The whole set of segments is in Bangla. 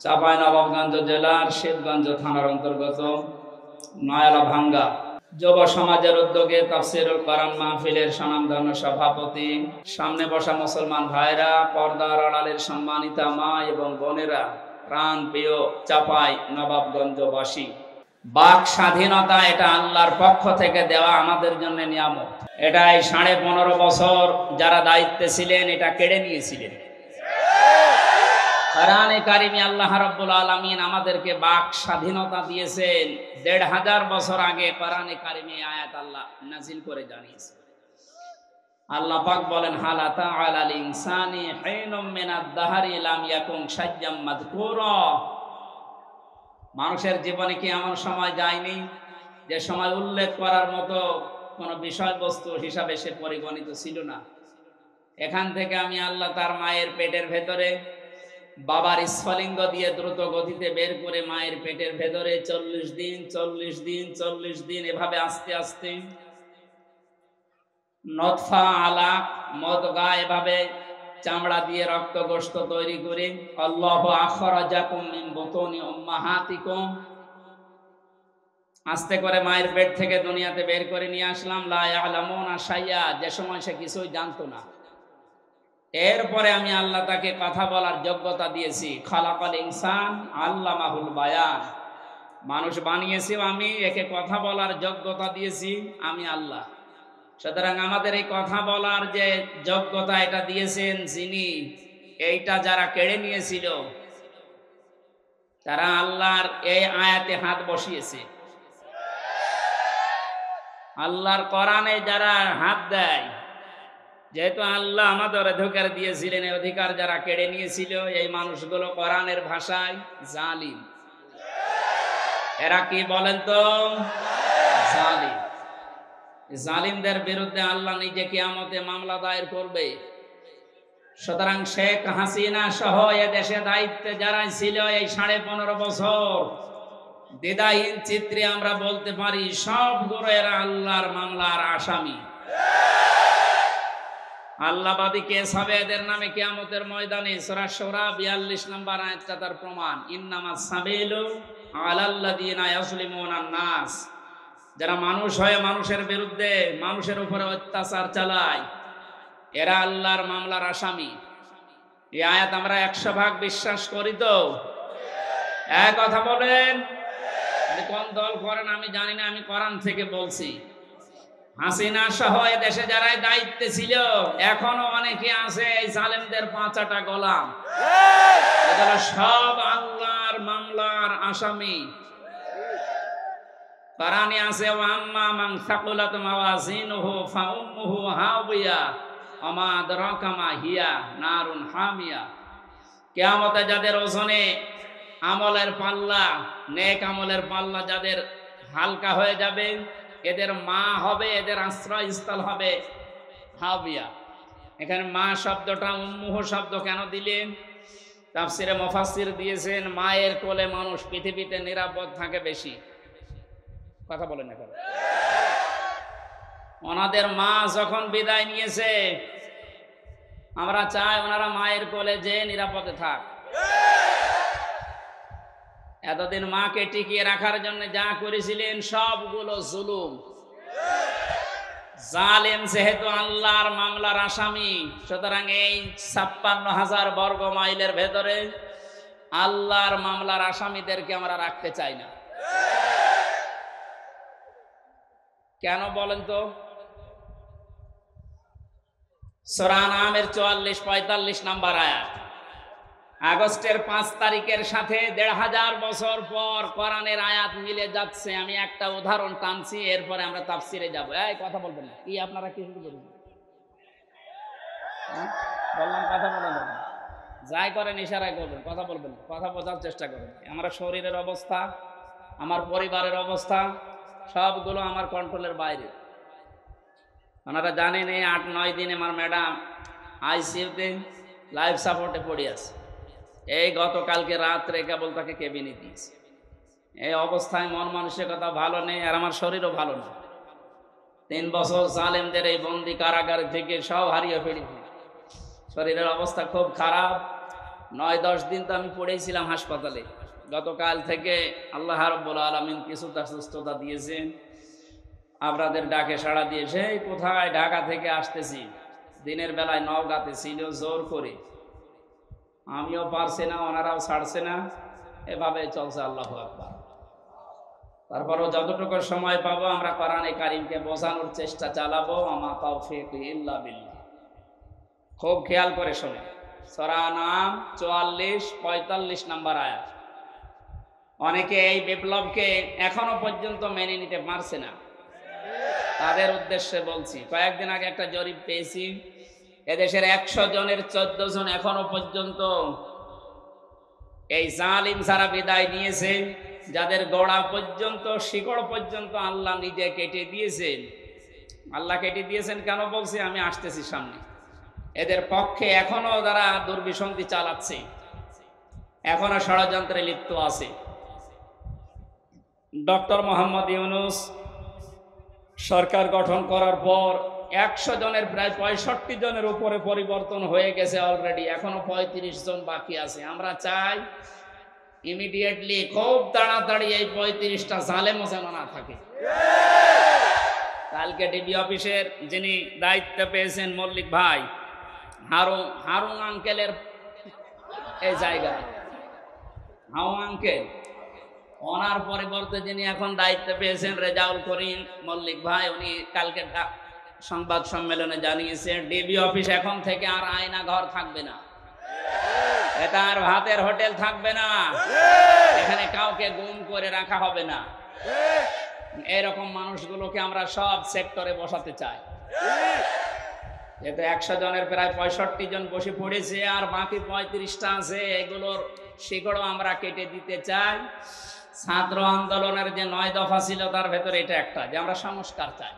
চাঁপাইনবাবগঞ্জ জেলার শিবগঞ্জ থানার অন্তর্গত নয়ালা ভাঙ্গা যুব সমাজের উদ্যোগে তাফসীরুল কোরআন মাহফিলের স্বনামধন্য সভাপতি, সামনে বসা মুসলমান ভাইরা, পর্দার আড়ালের সম্মানিতা মা এবং বোনেরা, প্রাণ প্রিয় চাঁপাই নবাবগঞ্জবাসী, বাক স্বাধীনতা এটা আল্লাহর পক্ষ থেকে দেওয়া আমাদের জন্য নিয়ামত। এটাই 15.5 বছর যারা দায়িত্বে ছিলেন এটা কেড়ে নিয়েছিলেন। কোরআনে কারিমে আল্লাহ রাব্বুল আলামিন আমাদেরকে বাক স্বাধীনতা দিয়েছেন। 1500 বছর আগে কোরআনে কারিমে আয়াত আল্লাহ নাজিল করে জানিয়েছেন। আল্লাহ পাক বলেন, হাল আতা আলাল ইনসানি হিনুম মিনাদ দাহরি লাম ইয়াকুন শাইয়্যাম মাযকুরা। মানুষের জীবনে কি এমন সময় যায়নি যে সময় উল্লেখ করার মতো কোনো বিষয়বস্তু হিসাবে সে পরিগণিত ছিল না? এখান থেকে আমি আল্লাহ তার মায়ের পেটের ভেতরে বাবার স্ফলিঙ্গ দিয়ে দ্রুত গতিতে বের করে মায়ের পেটের ভেতরে 40 দিন 40 দিন 40 দিন এভাবে আস্তে আস্তে নতফা, আলাক, মদগা এভাবে চামড়া দিয়ে রক্ত গোশত তৈরি করে আল্লাহু আখরাজাকুম মিন বুতুনি উম্মাহাতিকুম আস্তে করে মায়ের পেট থেকে দুনিয়াতে বের করে নিয়ে আসলাম। লা ইয়ালামুনা শাইয়া, যে সময় সে কিছুই জানতো না। এরপরে আমি আল্লাহ তাকে কথা বলার যোগ্যতা দিয়েছি। খালাকাল ইনসান আল্লামাহুল বায়ান, মানুষ বানিয়েছি আমি, একে কথা বলার যোগ্যতা দিয়েছি আমি আল্লাহ। সুতরাং আমাদের এই কথা বলার যে যোগ্যতা এটা দিয়েছেন যিনি, এইটা যারা কেড়ে নিয়েছিল তারা আল্লাহর এই আয়াতে হাত বসিয়েছে। আল্লাহর কোরআনে যারা হাত দেয়, যেহেতু আল্লাহ আমাদের অধিকার দিয়েছিলেন, এই অধিকার যারা কেড়ে নিয়েছিল এই মানুষগুলো কোরআনের ভাষায় জালিম। এরা কি বলেন তো? জালিম। জালিমদের বিরুদ্ধে আল্লাহ নিজে কিয়ামতে মামলা দায়ের করবে। সুতরাং শেখ হাসিনা সহ এ দেশে দায়িত্বে যারা ছিল এই 15.5 বছর, দ্বিধাহীন চিত্রে আমরা বলতে পারি সবগুলো এরা আল্লাহর মামলার আসামি। আল্লাহবাদী কেস হবে এদের নামে কিয়ামতের ময়দানে। সূরা শুরা 42 নম্বর আয়াতটা তার প্রমাণ। ইন্নামাস সাবিলু আলাল্লাযিনা ইয়াজলিমুনান নাস, যারা মানুষ হয়ে মানুষের বিরুদ্ধে, মানুষের উপরে অত্যাচার চালায়, এরা আল্লাহর মামলার আসামি। এই আয়াত আমরা 100% বিশ্বাস করি তো? এক কথা বলেন। কোন দল করেন আমি জানি না, আমি কোরআন থেকে বলছি। হাসিনা সহ এ দেশে যারা দায়িত্বে ছিল এখনো অনেকে আছে এই জালেমদের পাঁচাটা গোলাম। এগুলো সব আল্লাহর মামলার আসামি। কোরআনে আছে, আম্মা মান সাকুলাত মাওয়াজিনুহু ফাউম্মুহু হাবিয়া ওয়া মা আদরাকা মা হিয়া নারুন হামিয়া। কিয়ামতে যাদের ওজনে আমলের পাল্লা, নেক আমলের পাল্লা যাদের হালকা হয়ে যাবে, এদের মা হবে, এদের আশ্রয়স্থল হবে হাবিয়া। এখানে মা শব্দটা উম্মুহু শব্দ কেন দিলেন? তাফসিরে মুফাসসির দিয়েছেন, মায়ের কোলে মানুষ পৃথিবীতে নিরাপদ থাকে বেশি। কথা বলেন না কেন? ওনাদের মা যখন বিদায় নিয়েছে, আমরা চাই ওনারা মায়ের কোলে যে নিরাপদে থাক। এতদিন মাকে টিকিয়ে রাখার জন্য যা করেছিলেন সবগুলো জুলুম। জালেম যেহেতু আল্লাহর মামলার আসামি, সুতরাং এই 56,000 বর্গ মাইলের ভেতরে আল্লাহর মামলার আসামিদেরকে আমরা রাখতে চাই না। কেন বলেন তো? সূরা আনআমের 44-45 নম্বর আয়াত। আগস্টের 5 তারিখের সাথে 1500 বছর পর কোরআনের আয়াত মিলে যাচ্ছে। আমি একটা উদাহরণ টানছি, এরপরে আমরা তাফসিরে যাব। এই কথা বলবেন না কি? আপনারা কি শুরু করবেন? বললাম কথা বলেন না, যাই করেন ইশারায় করবেন, কথা বলবেন, কথা বোঝার চেষ্টা করেন। আমার শরীরের অবস্থা, আমার পরিবারের অবস্থা সবগুলো আমার কন্ট্রোলের বাইরে। ওনারা জানেন এই 8-9 দিন আমার ম্যাডাম আইসিইউতে লাইফ সাপোর্টে পড়ে আছে। এই গতকালকে রাত্রে কেবল তাকে কেবিনে দিয়েছে। এই অবস্থায় মন মানসিকতা ভালো নেই, আর আমার শরীরও ভালো না। 3 বছর জালেমদের এই বন্দি কারাগার থেকে সব হারিয়ে ফেলেছি। শরীরের অবস্থা খুব খারাপ। 9-10 দিন তো আমি পড়েছিলাম হাসপাতালে। গতকাল থেকে আল্লাহ রাব্বুল আলামিন কিছুটা সুস্থতা দিয়েছেন, আপনাদের ডাকে সাড়া দিয়ে সেই কোথায় ঢাকা থেকে আসতেছি, দিনের বেলায় নওগাঁতে ছিল জোর করে, আমিও পারছি না, ওনারাও ছাড়ছে না, এভাবে চলছে। আল্লাহু আকবার। তারপরও যতটুকু সময় পাবো আমরা কোরআনে কারিমকে বোঝানোর চেষ্টা চালাবো। আমা তাওফীক ইল্লা বিল্লাহ। খুব খেয়াল করে শোনে, সূরা নাম 44-45 নম্বর আয়াত। অনেকে এই বিপ্লবকে এখনো পর্যন্ত মেনে নিতে পারছে না, তাদের উদ্দেশ্যে বলছি। কয়েকদিন আগে একটা জরিপ পেয়েছি, এদেশের 100 জনের 14 জন এখনো পর্যন্ত এই জালিম যারা বিদায় নিয়েছে, যাদের গোড়া পর্যন্ত শিকড় পর্যন্ত আল্লাহ নিজে কেটে দিয়েছেন। আল্লাহ কেটে দিয়েছেন কেন বলছি, আমি আসতেছি সামনে। এদের পক্ষে এখনো যারা দুর্বিসন্ধি চালাচ্ছে, এখনো ষড়যন্ত্রে লিপ্ত আছে। ডক্টর মোহাম্মদ ইউনূস সরকার গঠন করার পর 100 জনের প্রায় 65 জনের উপরে পরিবর্তন হয়ে গেছে অলরেডি, এখনো 35 জন বাকি আছে। আমরা চাই ইমিডিয়েটলি, খুব তাড়াতাড়ি এই 35টা জালেমও যেন না থাকে। কালকে ডিবি অফিসের যিনি দায়িত্ব পেয়েছেন মল্লিক ভাই, হারুন আঙ্কেলের এই জায়গায়, হারুন আঙ্কেল, ওনার পরিবর্তে যিনি এখন দায়িত্ব পেয়েছেন রেজাউল করিম মল্লিক ভাই, উনি কালকে সংবাদ সম্মেলনে জানিয়েছেন ডিবি অফিস এখন থেকে আর আয়না ঘর থাকবে না, এটা আর ভাতের হোটেল থাকবে না, এখানে কাউকে গুম করে রাখা হবে না। এরকম মানুষগুলোকে আমরা সব সেক্টরে বসাতে চাই। যেহেতু 100 জনের প্রায় 65 জন বসে পড়েছে, আর বাকি 35টা আছে, এগুলোর শিকড়ও আমরা কেটে দিতে চাই। ছাত্র আন্দোলনের যে 9 দফা ছিল তার ভেতরে এটা একটা, যে আমরা সংস্কার চাই।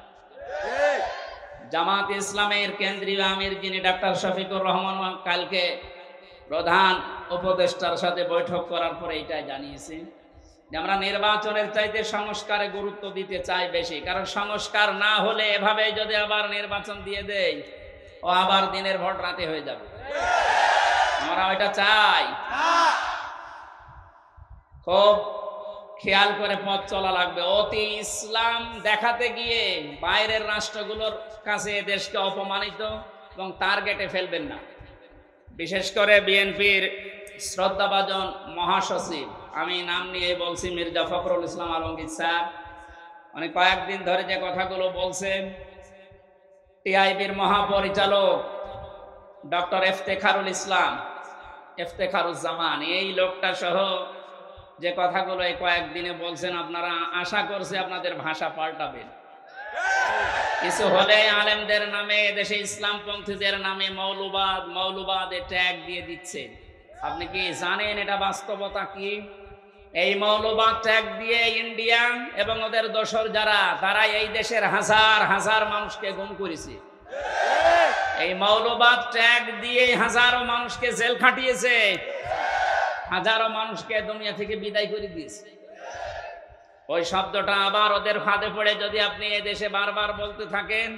জামাত ইসলামের কেন্দ্রীয় আমির যিনি ডাক্তার শফিকুর রহমান কালকে প্রধান উপদেষ্টার সাথে বৈঠক করার পরে এটাই জানিয়েছে যে আমরা নির্বাচনের চাইতে সংস্কারে গুরুত্ব দিতে চাই বেশি। কারণ সংস্কার না হলে এভাবে যদি আবার নির্বাচন দিয়ে দেয়, ও আবার দিনের ভোট রাতে হয়ে যাবে। আমরা ওইটা চাই। খুব খেয়াল করে পথ চলা লাগবে। অতি ইসলাম দেখাতে গিয়ে বাইরের রাষ্ট্রগুলোর কাছে দেশকে অপমানিত এবং টার্গেটে ফেলবেন না। বিশেষ করে বিএনপির শ্রদ্ধাভাজন মহাসচিব, আমি নাম নিয়ে বলছি, মির্জা ফখরুল ইসলাম আলমগীর স্যার, উনি কয়েকদিন ধরে যে কথাগুলো বলছেন, টিআইবির মহাপরিচালক ডক্টর ইফতেখারুজ্জামান, এই লোকটা সহ যে কথাগুলো এই কয়েকদিনে বলছেন, আপনারা আশা করছি আপনাদের ভাষা পাল্টাবেন। কিছু হলে আলেমদের নামে, দেশে ইসলামপন্থীদের নামে মৌলবাদ ট্যাগ দিয়ে দিচ্ছে। আপনি কি জানেন এটা বাস্তবতা কি? এই মৌলবাদ ট্যাগ দিয়ে ইন্ডিয়া এবং ওদের দোসর যারা, তারা এই দেশের হাজার হাজার মানুষকে গুম করেছে। এই মৌলবাদ ট্যাগ দিয়ে হাজারো মানুষকে জেল খাটিয়েছে, হাজারো মানুষকে দুনিয়া থেকে বিদায় করে দিয়েছে। ওই শব্দটা আবার ওদের ফাঁদে পড়ে যদি আপনি এ দেশে বারবার বলতে থাকেন,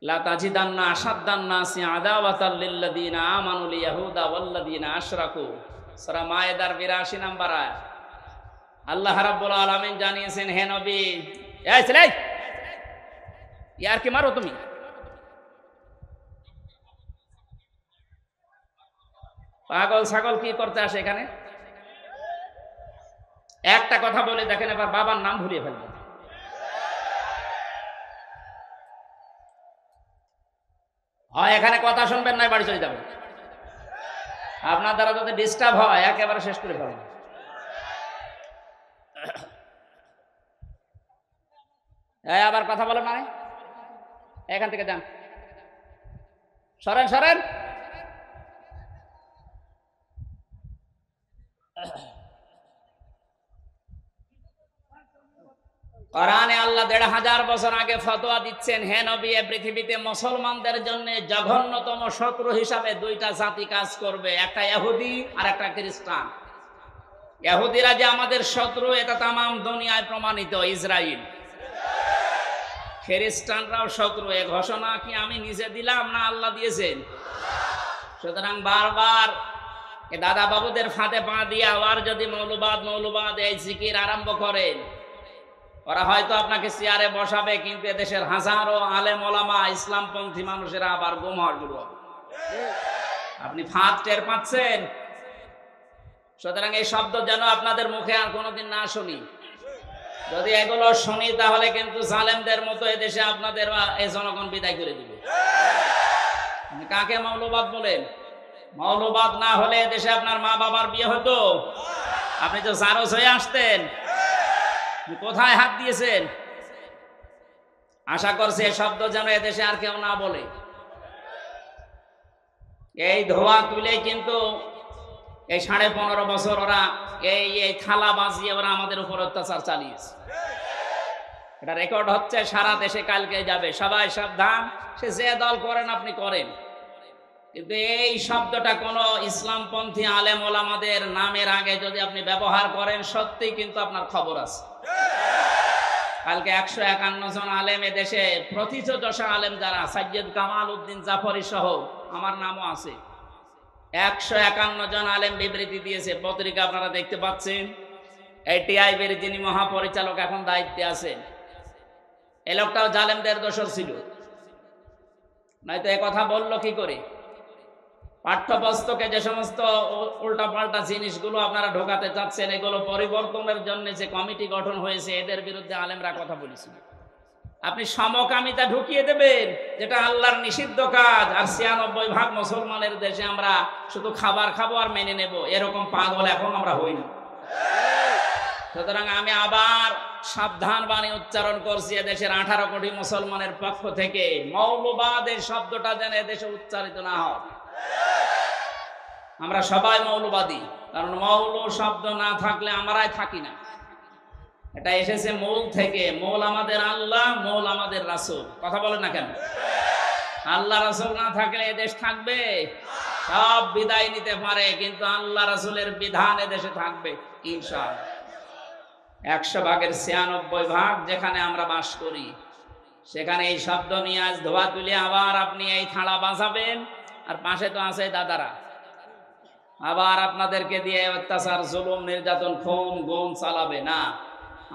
লা তাজিদান্না আশাদ্দান নাসি আদাওয়াতাল লিল্লাযিনা আমানুল ইয়াহুদা ওয়াল্লাযিনা আশরাকু, সূরা মায়েদার 82 নম্বর আয়াত। আল্লাহ রাব্বুল আলামিন জানিয়েছেন, হে নবী, এই ছেলে, ইয়ার কি মারো তুমি? পাগল ছাগল কি করতে আসে এখানে? একটা কথা বলে দেখেন, এবার বাবার নাম ভুলিয়ে ফেলবেন। হয় এখানে কথা শুনবেন, নাই বাড়ি চলে যাবেন। আপনার দ্বারা যদি ডিস্টার্ব হয় একেবারে শেষ করে ফেলবেন। আবার কথা বলেন মানে, এখান থেকে যান, সরেন সরেন। কোরআনে আল্লাহ 1500 বছর আগে ফতোয়া দিচ্ছেন, হে নবী, পৃথিবীতে মুসলমানদের জন্য জঘন্যতম শত্রু হিসাবে 2টা জাতি কাজ করবে, একটা ইহুদি আর একটা খ্রিস্টান। ইহুদিরা যে আমাদের শত্রু এটা তামাম দুনিয়ায় প্রমাণিত, ইসরায়েল। খ্রিস্টানরাও শত্রু। এ ঘোষণা কি আমি নিজে দিলাম না আল্লাহ দিয়েছেন? সুতরাং বারবার এ দাদা বাবুদের ফাঁদে পা দিয়ে আবার যদি মৌলবাদ এই জিকির আরম্ভ করেন, ওরা হয়তো আপনাকে চেয়ারে বসাবে, কিন্তু এদেশের হাজারো আলেম ওলামা ইসলামপন্থী মানুষেরা আবার গুম হওয়ার শুরু হবে। আপনি ফাঁদ টের পাচ্ছেন? সুতরাং এই শব্দ যেন আপনাদের মুখে আর কোনোদিন না শুনি। যদি এগুলো শুনি তাহলে কিন্তু জালেমদের মতো এদেশে আপনাদের এই জনগণ বিদায় করে দিবে। কাকে মৌলবাদ বলেন? মৌলবাদ না হলে দেশে আপনার মা বাবার বিয়ে হতো? আপনি তো জারজ হয়ে আসতেন। কোথায় হাত দিয়েছেন? আশা করছি এই শব্দ যেন এদেশে আর কেউ না বলে। এই ধোয়া তুলেই কিন্তু এই 15.5 বছর ওরা এই থালা বাজিয়ে ওরা আমাদের উপর অত্যাচার চালিয়েছে। এটা রেকর্ড হচ্ছে, সারা দেশে কালকে যাবে। সবাই সাবধান, সে যে দল করেন আপনি করেন, কিন্তু এই শব্দটা কোন ইসলামপন্থী আলেম ওলামাদের নামের আগে যদি আপনি ব্যবহার করেন, সত্যি কিন্তু আপনার খবর আছে। কালকে 151 জন আলেম এদেশে প্রথিতযশা আলেম যারা, সৈয়দ কামাল উদ্দিন জাফরি সহ আমার নামও আছে, 151 জন আলেম বিবৃতি দিয়েছে। পত্রিকা আপনারা দেখতে পাচ্ছেন। এই টিআইবির যিনি মহাপরিচালক এখন দায়িত্বে আছেন, এই লোকটাও জালেমদের দোসর ছিল, নয়তো এ কথা বললো কি করে? পাঠ্যপুস্তকে যে সমস্ত উল্টাপাল্টা জিনিসগুলো আপনারা ঢোকাতে চাচ্ছেন, এগুলো পরিবর্তনের জন্য যে কমিটি গঠন হয়েছে, এদের বিরুদ্ধে আলেমরা কথা বলেছিল। আপনি সমকামিতা ঢুকিয়ে দেবেন, যেটা আল্লাহর নিষিদ্ধ কাজ, আর 96% মুসলমানের দেশে আমরা শুধু খাবার খাবো আর মেনে নেব, এরকম পাগল এখন আমরা হই না। সুতরাং আমি আবার সাবধান বাণী উচ্চারণ করছি এদেশের 18 কোটি মুসলমানের পক্ষ থেকে, মৌলবাদের শব্দটা যেন এদেশে উচ্চারিত না হয়। আমরা সবাই মৌলবাদী, কারণ মৌল শব্দ না থাকলে আমরাই থাকি না। এটা এসেছে মূল থেকে। মূল আমাদের আল্লাহ, মূল আমাদের রাসূল। কথা বলেন না কেন? আল্লাহ রাসূল না থাকলে এদেশ থাকবে? সব বিদায় নিতে পারে, কিন্তু আল্লাহ রাসূলের বিধান এদেশে থাকবে ইনশাআল্লাহ। 100 ভাগের 96 ভাগ যেখানে আমরা বাস করি, সেখানে এই শব্দ নিয়ে আজ ধোয়া তুলে আবার আপনি এই থালা বাজাবেন, আর পাশে তো আছে দাদারা, আবার আপনাদেরকে দিয়ে অত্যাচার, জুলুম, নির্যাতন, খুন, গুম চালাবে না।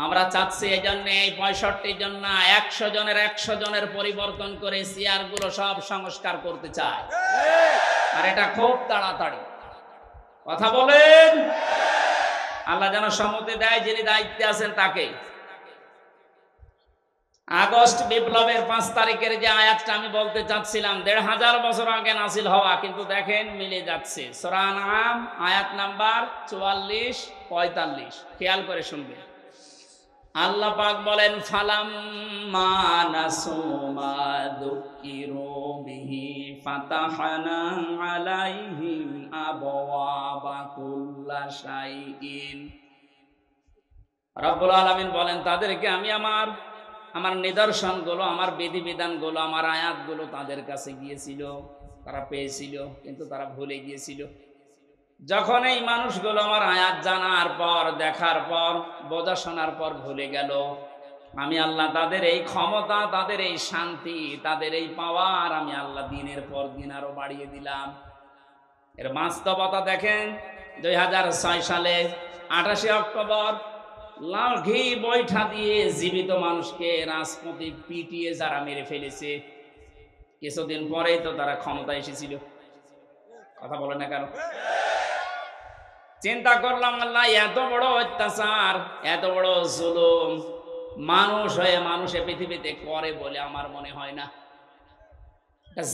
আমরা চাচ্ছি এই জন্য এই 65 জন না, 100 জনের 100 জনের পরিবর্তন করে চেয়ারগুলো সব সংস্কার করতে চায়, আর এটা খুব তাড়াতাড়ি। কথা বলেন। আল্লাহ যেন সম্মতি দেয়, যিনি দায়িত্বে আছেন তাকে। আগস্ট বিপ্লবের 5 তারিখের যে আয়াতটা আমি বলতে চাচ্ছিলাম, 1500 বছর আগে নাজিল হওয়া, কিন্তু দেখেন মিলে যাচ্ছে। সূরা আনআম আয়াত নাম্বার 44-45, খেয়াল করে শুনবেন। আল্লাহ পাক বলেন, ফালাম্মা নাসু মা যুকিরু বিহি ফাতাহনা আলাইহিম আবওয়াবা কুল্লা শাইইন। রব্বুল আলামিন বলেন, তাদেরকে আমি আমার নিদর্শনগুলো, আমার বিধিবিধানগুলো, আমার আয়াতগুলো তাদের কাছে গিয়েছিল, তারা পেয়েছিল, কিন্তু তারা ভুলে গিয়েছিল। যখন এই মানুষগুলো আমার আয়াত জানার পর, দেখার পর, বোঝা শোনার পর ভুলে গেল, আমি আল্লাহ তাদের এই ক্ষমতা, তাদের এই শান্তি, তাদের এই পাওয়ার আমি আল্লাহ দিনের পর দিন আরো বাড়িয়ে দিলাম। এর বাস্তবতা দেখেন। 2006 সালে 28 অক্টোবর লাঠি বৈঠা দিয়ে জীবিত মানুষকে রাজপথে পিটিয়ে যারা মেরে ফেলেছে, কিছুদিন পরেই তো তারা ক্ষমতা এসেছিল। কথা বলে না কেন? চিন্তা করলাম, আল্লাহ এত বড় অত্যাচার, এত বড় জুলুম মানুষ হয়ে মানুষে পৃথিবীতে করে বলে আমার মনে হয় না।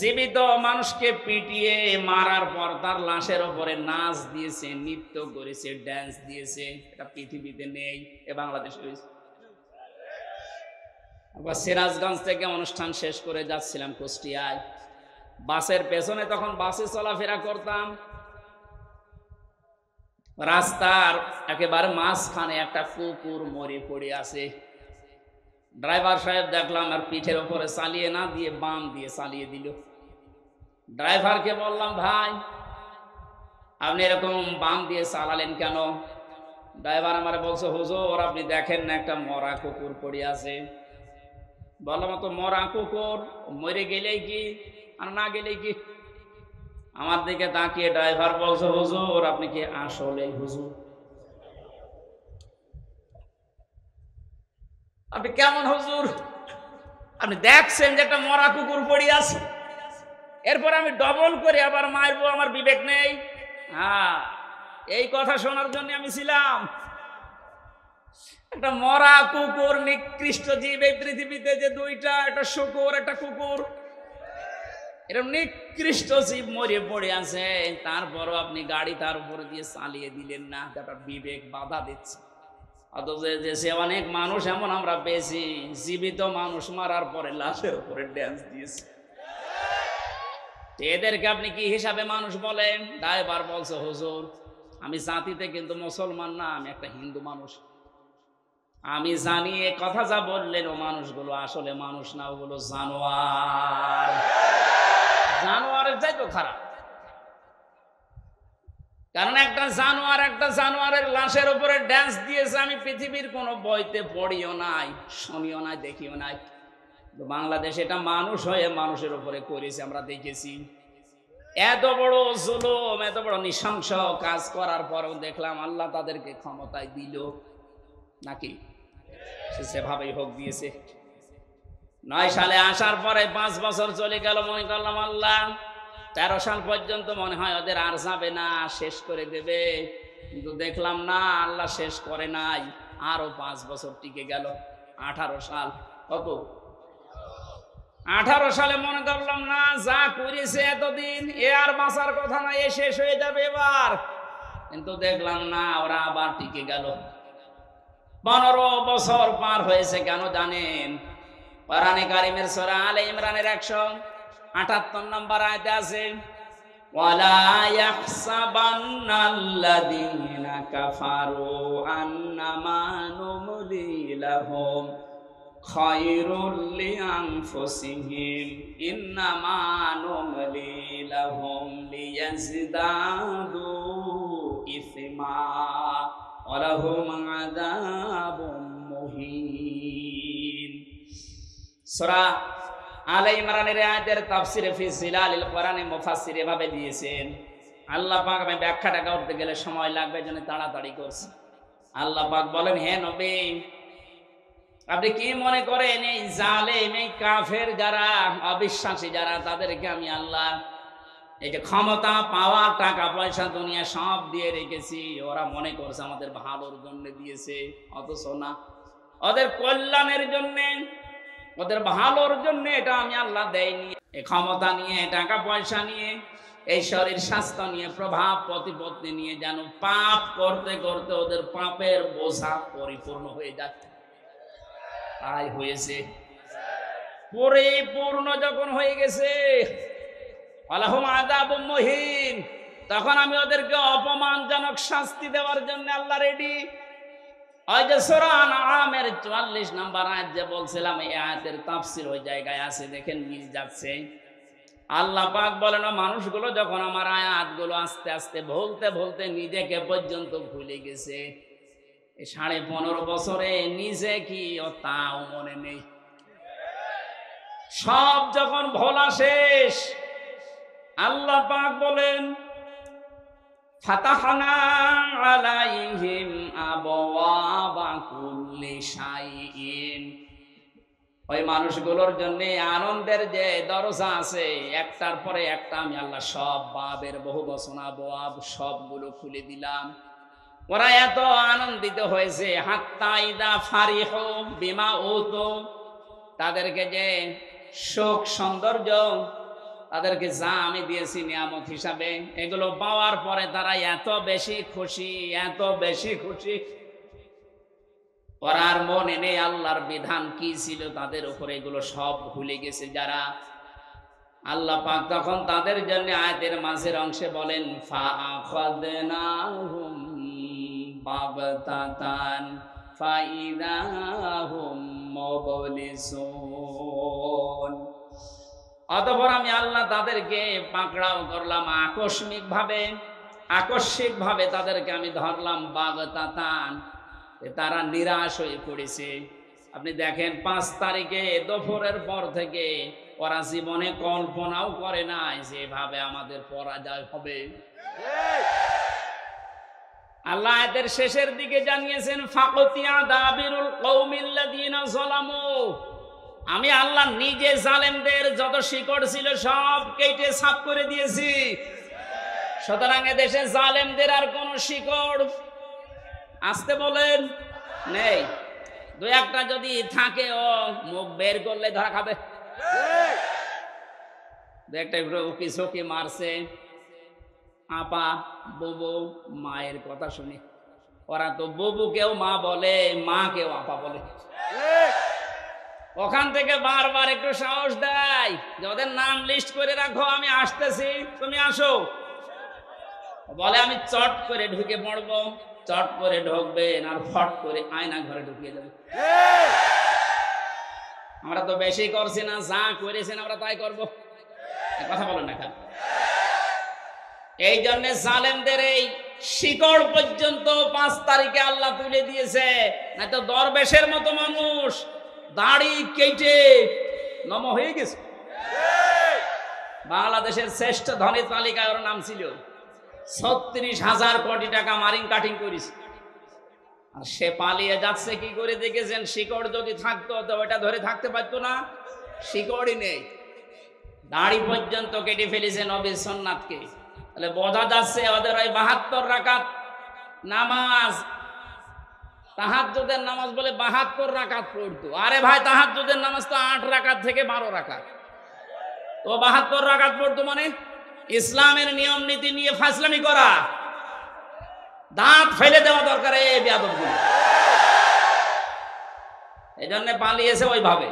জীবিত মানুষকে পিটিয়ে মারার পর তার লাশের উপরে নাচ দিয়েছে, নৃত্য করেছে, ড্যান্স দিয়েছে, এটা পৃথিবীতে নেই, এ বাংলাদেশে হয়েছে। আবার সিরাজগঞ্জ থেকে অনুষ্ঠান শেষ করে যাচ্ছিলাম কুষ্টিয়ায়, বাসের পেছনে, তখন বাসে চলাফেরা করতাম, রাস্তার একেবারে মাঝখানে একটা কুকুর মরে পড়ে আছে। ড্রাইভার সাহেব দেখলাম আর পিঠের উপরে চালিয়ে না দিয়ে বাম দিয়ে চালিয়ে দিল। ড্রাইভারকে বললাম, ভাই আপনি এরকম বাম দিয়ে চালালেন কেন? ড্রাইভার আমারে বলছে, হুজুর আপনি দেখেন না একটা মরা কুকুর পড়ে আছে। বললাম, তো মরা কুকুর মরে গেলেই কি আর না গেলেই কি? আমার দিকে তাকিয়ে ড্রাইভার বলছে, হুজুর আপনি কি আসলে হুজুর? আপনি কেমন হুজুর? আপনি দেখছেন যে একটা মরা কুকুর পড়ে আছে, এরপর আমি ডবল করে আবার মারবো, আমার বিবেক নেই? হ্যাঁ, এই কথা শোনার জন্য আমি ছিলাম। একটা মরা কুকুর, নিকৃষ্ট জীব এই পৃথিবীতে যে দুইটা, একটা শুকুর একটা কুকুর, এরকম নিকৃষ্ট জীব মরে পড়ে আছে, তারপরও আপনি গাড়ি তার উপরে দিয়ে চালিয়ে দিলেন না, তার বিবেক বাধা দিচ্ছে। অথচ দেশে অনেক মানুষ এমন আমরা পেয়েছি, জীবিত মানুষ মারার পরে লাশের উপরে ড্যান্স দিয়েছে। এদেরকে আপনি কি হিসাবে মানুষ বলেন? ড্রাইভার বলছে, হুজুর আমি জাতিতে কিন্তু মুসলমান না, আমি একটা হিন্দু মানুষ। আমি জানি এ কথা যা বললেন ও মানুষগুলো আসলে মানুষ না, ওগুলো জানোয়ার। জানোয়ারের চাইতো খারাপ, কারণ একটা জানোয়ারের লাশের উপরে ড্যান্স দিয়েছে। আমি পৃথিবীর কোনো বইতে পড়িও নাই, শুনিও নাই, দেখিও নাই। বাংলাদেশ এটা মানুষ হয়ে মানুষের উপরে করেছে, আমরা দেখেছি। এত বড় জুলুম, এত বড় নৃশংস কাজ করার পরেও দেখলাম আল্লাহ তাদেরকে ক্ষমতায় দিল নাকি? সেভাবেই হোক দিয়েছে। 9 সালে আসার পরে 5 বছর চলে গেল, মনে করলাম আল্লাহ 13 সাল পর্যন্ত মনে হয় ওদের আর যাবে না, শেষ করে দেবে। কিন্তু দেখলাম না, আল্লাহ শেষ করে নাই, আরো 5 বছর টিকে গেল। 18 সাল। কত? 18 সালে মনে করলাম না, যা করেছে এতদিন এ আর বাঁচার কথা না, এ শেষ হয়ে যাবে এবার। কিন্তু দেখলাম না, ওরা আবার টিকে গেল। 15 বছর পার হয়েছে। কেন জানেন? কোরআনে কারিমের সূরা আলে ইমরানের 178 নম্বর আয়াতে আছে, ওয়ালা ইয়াহসাবান্নাল্লাযীনা কাফারু আন্নামা নুমলি লাহুম খায়রুল লিআনফুসিহিম ইন্নামা নুমলি লাহুম লিয়াজদাদু ইসমা ওয়া লাহুম আযাবুম মুহিন। সূরা আলে ইমরানের আয়াতের তাফসিরে ফি জিলালিল কোরআনে মুফাসসির এভাবে দিয়েছেন। আল্লাহ পাক, আমি ব্যাখ্যাটা করতে গেলে সময় লাগবে, জন্য তাড়াতাড়ি করছি। আল্লাহ পাক বলেন, হে নবী আপনি কি মনে করেন এই জালেম, এই কাফের যারা, অবিশ্বাসী যারা, তাদেরকে আমি আল্লাহ এই যে ক্ষমতা, পাওয়া, টাকা পয়সা, দুনিয়া সব দিয়ে রেখেছি, ওরা মনে করছে আমাদের ভালোর জন্য দিয়েছে? অথচ না, ওদের কল্যাণের জন্য, ওদের ভালোর জন্য এটা আমি আল্লাহ দেয়নি। এই ক্ষমতা নিয়ে, টাকা পয়সা নিয়ে, এই শরীর স্বাস্থ্য নিয়ে, প্রভাব প্রতিপত্তি নিয়ে যেন পাপ করতে করতে ওদের পাপের বোঝা পরিপূর্ণ হয়ে যায়। তাই হয়েছে। পরিপূর্ণ যখন হয়ে গেছে, আলাহুম আযাবুম মুহিন, তখন আমি ওদেরকে অপমানজনক শাস্তি দেওয়ার জন্য আল্লাহ রেডি। ওই যে সূরা আনআমের 44 নম্বর আয়াত যে বলছিলাম, এই আয়াতের তাফসীর ওই জায়গায় আছে, দেখেন মিল যাচ্ছে। আল্লাহ পাক বলেন, মানুষগুলো যখন আমার আয়াতগুলো আস্তে আস্তে বলতে বলতে নিজেকে পর্যন্ত ভুলে গেছে, এই 15.5 বছরে নিজে কি ও তাও মনে নেই। সব যখন ভোলা শেষ, আল্লাহ পাক বলেন, ফাতাহনা আলাইহিম আবওয়াবা কুল্লি শাইইন। ওই মানুষগুলোর জন্য আনন্দের যে দরজা আছে, একটার পরে একটা আমি আল্লাহ সব বাবের বহু বচন আবওয়াব সবগুলো খুলে দিলাম। ওরা এত আনন্দিত হয়েছে, হাত্তা ইদা ফারিহু বিমা উতু, তাদেরকে যে সুখ সৌন্দর্য, তাদেরকে যা আমি দিয়েছি নিয়ামত হিসাবে, এগুলো পাওয়ার পরে তারা এত বেশি খুশি, এত বেশি খুশি, করার মনে নেই আল্লাহর বিধান কি ছিল তাদের উপরে, এগুলো সব ভুলে গেছে যারা। আল্লাহ পাক তখন তাদের জন্য আয়াতের মাঝের অংশে বলেন, ফাআখাযনাহুম বাগতাতান ফাইদাহুম মুবলিসুন। অতঃপর আমি আল্লাহ তাদেরকে পাকড়াও করলাম আকস্মিক ভাবে তাদেরকে আমি ধরলাম, বাগতাতান, তারা নিরাশ হয়ে পড়েছে। আপনি দেখেন 5 তারিখে দুপুরের পর থেকে ওরা জীবনে কল্পনাও করে নাই যেভাবে আমাদের পরাজয় হবে। আল্লাহ এদের শেষের দিকে জানিয়েছেন ফাকতিয়া দাবিরুল কওমিল্লাযিনা যালামু, আমি আল্লাহ নিজে জালেমদের যত শিকড় ছিল সব কেটে সাফ করে দিয়েছি। সুতরাং এদেশে জালেমদের আর কোন শিকড় আসতে বলেন নেই। দুই একটা যদি থাকে ও মুখ বের করলে ধরা খাবে। দু একটা উকি ঝুঁকি মারছে, আপা বুবু মায়ের কথা শুনি। ওরা তো বুবুকেও মা বলে, মাকেও আপা বলে। ওখান থেকে বারবার একটু সাহস দেয় যে ওদের নাম লিস্ট করে রাখো, আমি আসতেছি, তুমি আসো। বলে আমি চট করে ঢুকে পড়বো, চট করে ঢুকবেন আর ফট করে আয়না ঘরে ঢুকিয়ে দেবে। আমরা তো বেশি করছি না, যা করেছেন আমরা তাই করবো। কথা বলেন না কেন? এই জন্য জালেমদের এই শিকড় পর্যন্ত 5 তারিখে আল্লাহ তুলে দিয়েছে। না তো দরবেশের মতো মানুষ দাড়ি কেটে নম হয়ে গেছে। বাংলাদেশের শ্রেষ্ঠ ধনী তালিকায় ওর নাম ছিল। 36,000 কোটি টাকা মারিং কাটিং করেছে। আর সে পালিয়ে যাচ্ছে কি করে দেখেছেন? শিকড় যদি থাকতো তো ওটা ধরে থাকতে পারতো না, শিকড়ই নেই। দাড়ি পর্যন্ত কেটে ফেলেছে নবীর সুন্নাতকে। তাহলে বোঝা যাচ্ছে ওদের ওই 72 রাকাত নামাজ, তাহাজ্জুদের নামাজ বলে 72 রাকাত পড়তো। আরে ভাই, তাহাজ্জুদের নামাজ তো 8 রাকাত থেকে 12 রাকাত। তো 72 রাকাত পড়তো মানে ইসলামের নিয়ম নীতি নিয়ে ফাজলামি করা, দাঁত ফেলে দেওয়া দরকার এই বেয়াদবগুলো। এই জন্য পালিয়েছে ওইভাবে।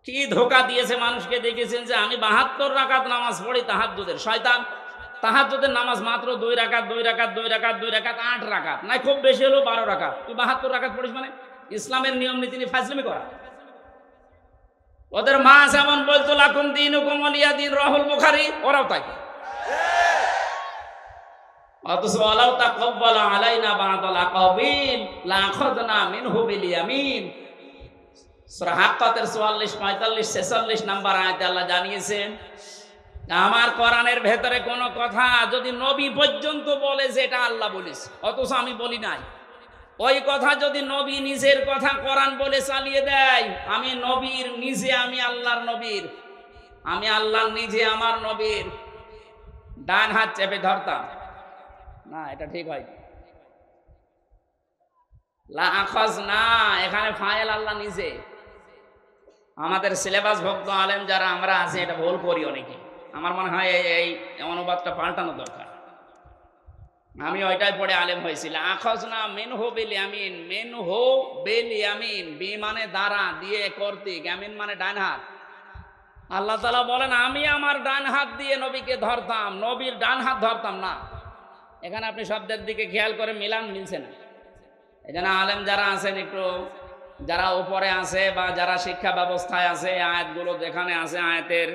কি ধোকা দিয়েছে মানুষকে দেখেছেন যে আমি 72 রাকাত নামাজ পড়ি তাহাজ্জুদের। শয়তান, তাহাজ্জুদের নামাজ মাত্র 2 রাকাত 2 রাকাত 2 রাকাত 2 রাকাত 8 রাকাত, না খুব বেশি হলো 12 রাকাত। তুই 72 রাকাত পড়িস মানে ইসলামের নিয়ম নীতি নিয়ে ফাজলামি করা। ওদের মা যেমন বলতো লাকুম দীনুকুম ওয়ালিয়া দীন, রাহুল বুখারী, ওরাও তাই। অথচ ওয়ালাউ তাকাব্বালা আলাইনা বা'দাল আকাবিল লাআখাযনা মিনহু বিল ইয়ামিন। সূরা হাক্কাতের 44, 45, 46 নাম্বার আয়াতে আল্লাহ জানিয়েছেন, আমার কোরআনের ভেতরে কোনো কথা যদি নবী পর্যন্ত বলে যে এটা আল্লাহ বলেছে, অথচ আমি বলি নাই, ওই কথা যদি নবী নিজের কথা কোরআন বলে চালিয়ে দেয়, আমি নবীর নিজে, আমি আল্লাহর নবীর, আমি আল্লাহর নিজে আমার নবীর ডান হাত চেপে ধরতাম না। এটা ঠিক হয় লা আখাজ না, এখানে ফাইল আল্লাহ নিজে। আমাদের সিলেবাস ভক্ত আলেম যারা আমরা আছি এটা ভুল করি অনেকে। আমার মনে হয় এই অনুবাদটা পাল্টানো দরকার। আমি ওইটাই পড়ে আলেম হয়েছিল। আখাজ না মিনহু বিল ইয়ামিন, মিনহু বিল ইয়ামিন, বি মানে দ্বারা, দিয়ে কর্তৃক, ইয়ামিন মানে ডান হাত। আল্লাহ তাআলা বলেন আমি আমার ডান হাত দিয়ে নবীকে ধরতাম, নবীর ডান হাত ধরতাম না। এখানে আপনি শব্দের দিকে খেয়াল করে মিলান, মিলছে না। এই জন্য আলেম যারা আছেন, একটু যারা উপরে আছে বা যারা শিক্ষা ব্যবস্থায় আছে, আয়াতগুলো যেখানে আছে আয়াতের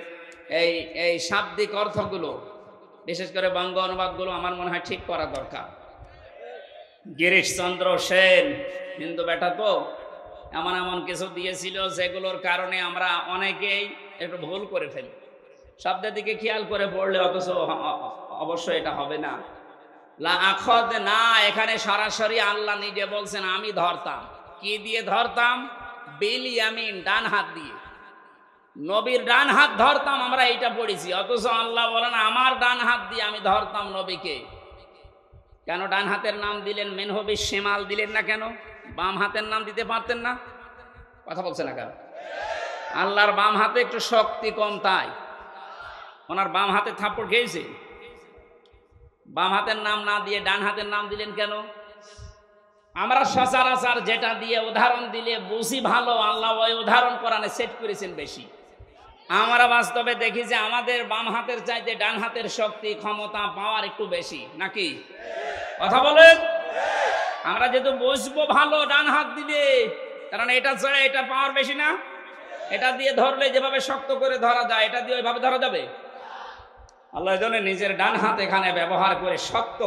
এই শাব্দিক অর্থগুলো, বিশেষ করে বঙ্গ অনুবাদগুলো আমার মনে হয় ঠিক করা দরকার। গিরিশচন্দ্র সেন হিন্দু বেটা তো এমন এমন কিছু দিয়েছিল যেগুলোর কারণে আমরা অনেকেই একটু ভুল করে ফেলি। শব্দের দিকে খেয়াল করে পড়লে অথচ অবশ্যই এটা হবে না। লা আখাদ না, এখানে সরাসরি আল্লাহ নিজে বলছেন আমি ধরতাম। কি দিয়ে ধরতাম? বিল ইয়ামিন, ডান হাত দিয়ে। নবীর ডান হাত ধরতাম, আমরা এইটা পড়েছি। অথচ আল্লাহ বলেন আমার ডান হাত দিয়ে আমি ধরতাম নবীকে। কেন ডান হাতের নাম দিলেন? মিনহু বিশ শিমাল দিলেন না কেন? বাম হাতের নাম দিতে পারতেন না? কথা বলছে না কেন? আল্লাহর বাম হাতে একটু শক্তি কম, তাই ওনার বাম হাতে থাপ্পড় খেয়েছে। বাম হাতের নাম না দিয়ে ডান হাতের নাম দিলেন কেন? আমরা সচরাচর যেটা দিয়ে উদাহরণ দিলে বুঝি ভালো, আল্লাহ ওই উদাহরণ কোরআনে সেট করেছেন বেশি। আমরা বাস্তবে দেখি যে আমাদের বাম হাতের চাইতে ডান হাতের শক্তি, ক্ষমতা, পাওয়ার একটু বেশি, নাকি? কথা বলেন। আমরা যেহেতু বুঝবো ভালো ডান হাত দিলে, কারণ এটা ছাড়া এটা পাওয়ার বেশি না। এটা দিয়ে ধরলে যেভাবে শক্ত করে ধরা যায়, এটা দিয়ে ওইভাবে ধরা যাবে? আল্লাহ জন্য নিজের ডান হাত এখানে ব্যবহার করে শক্ত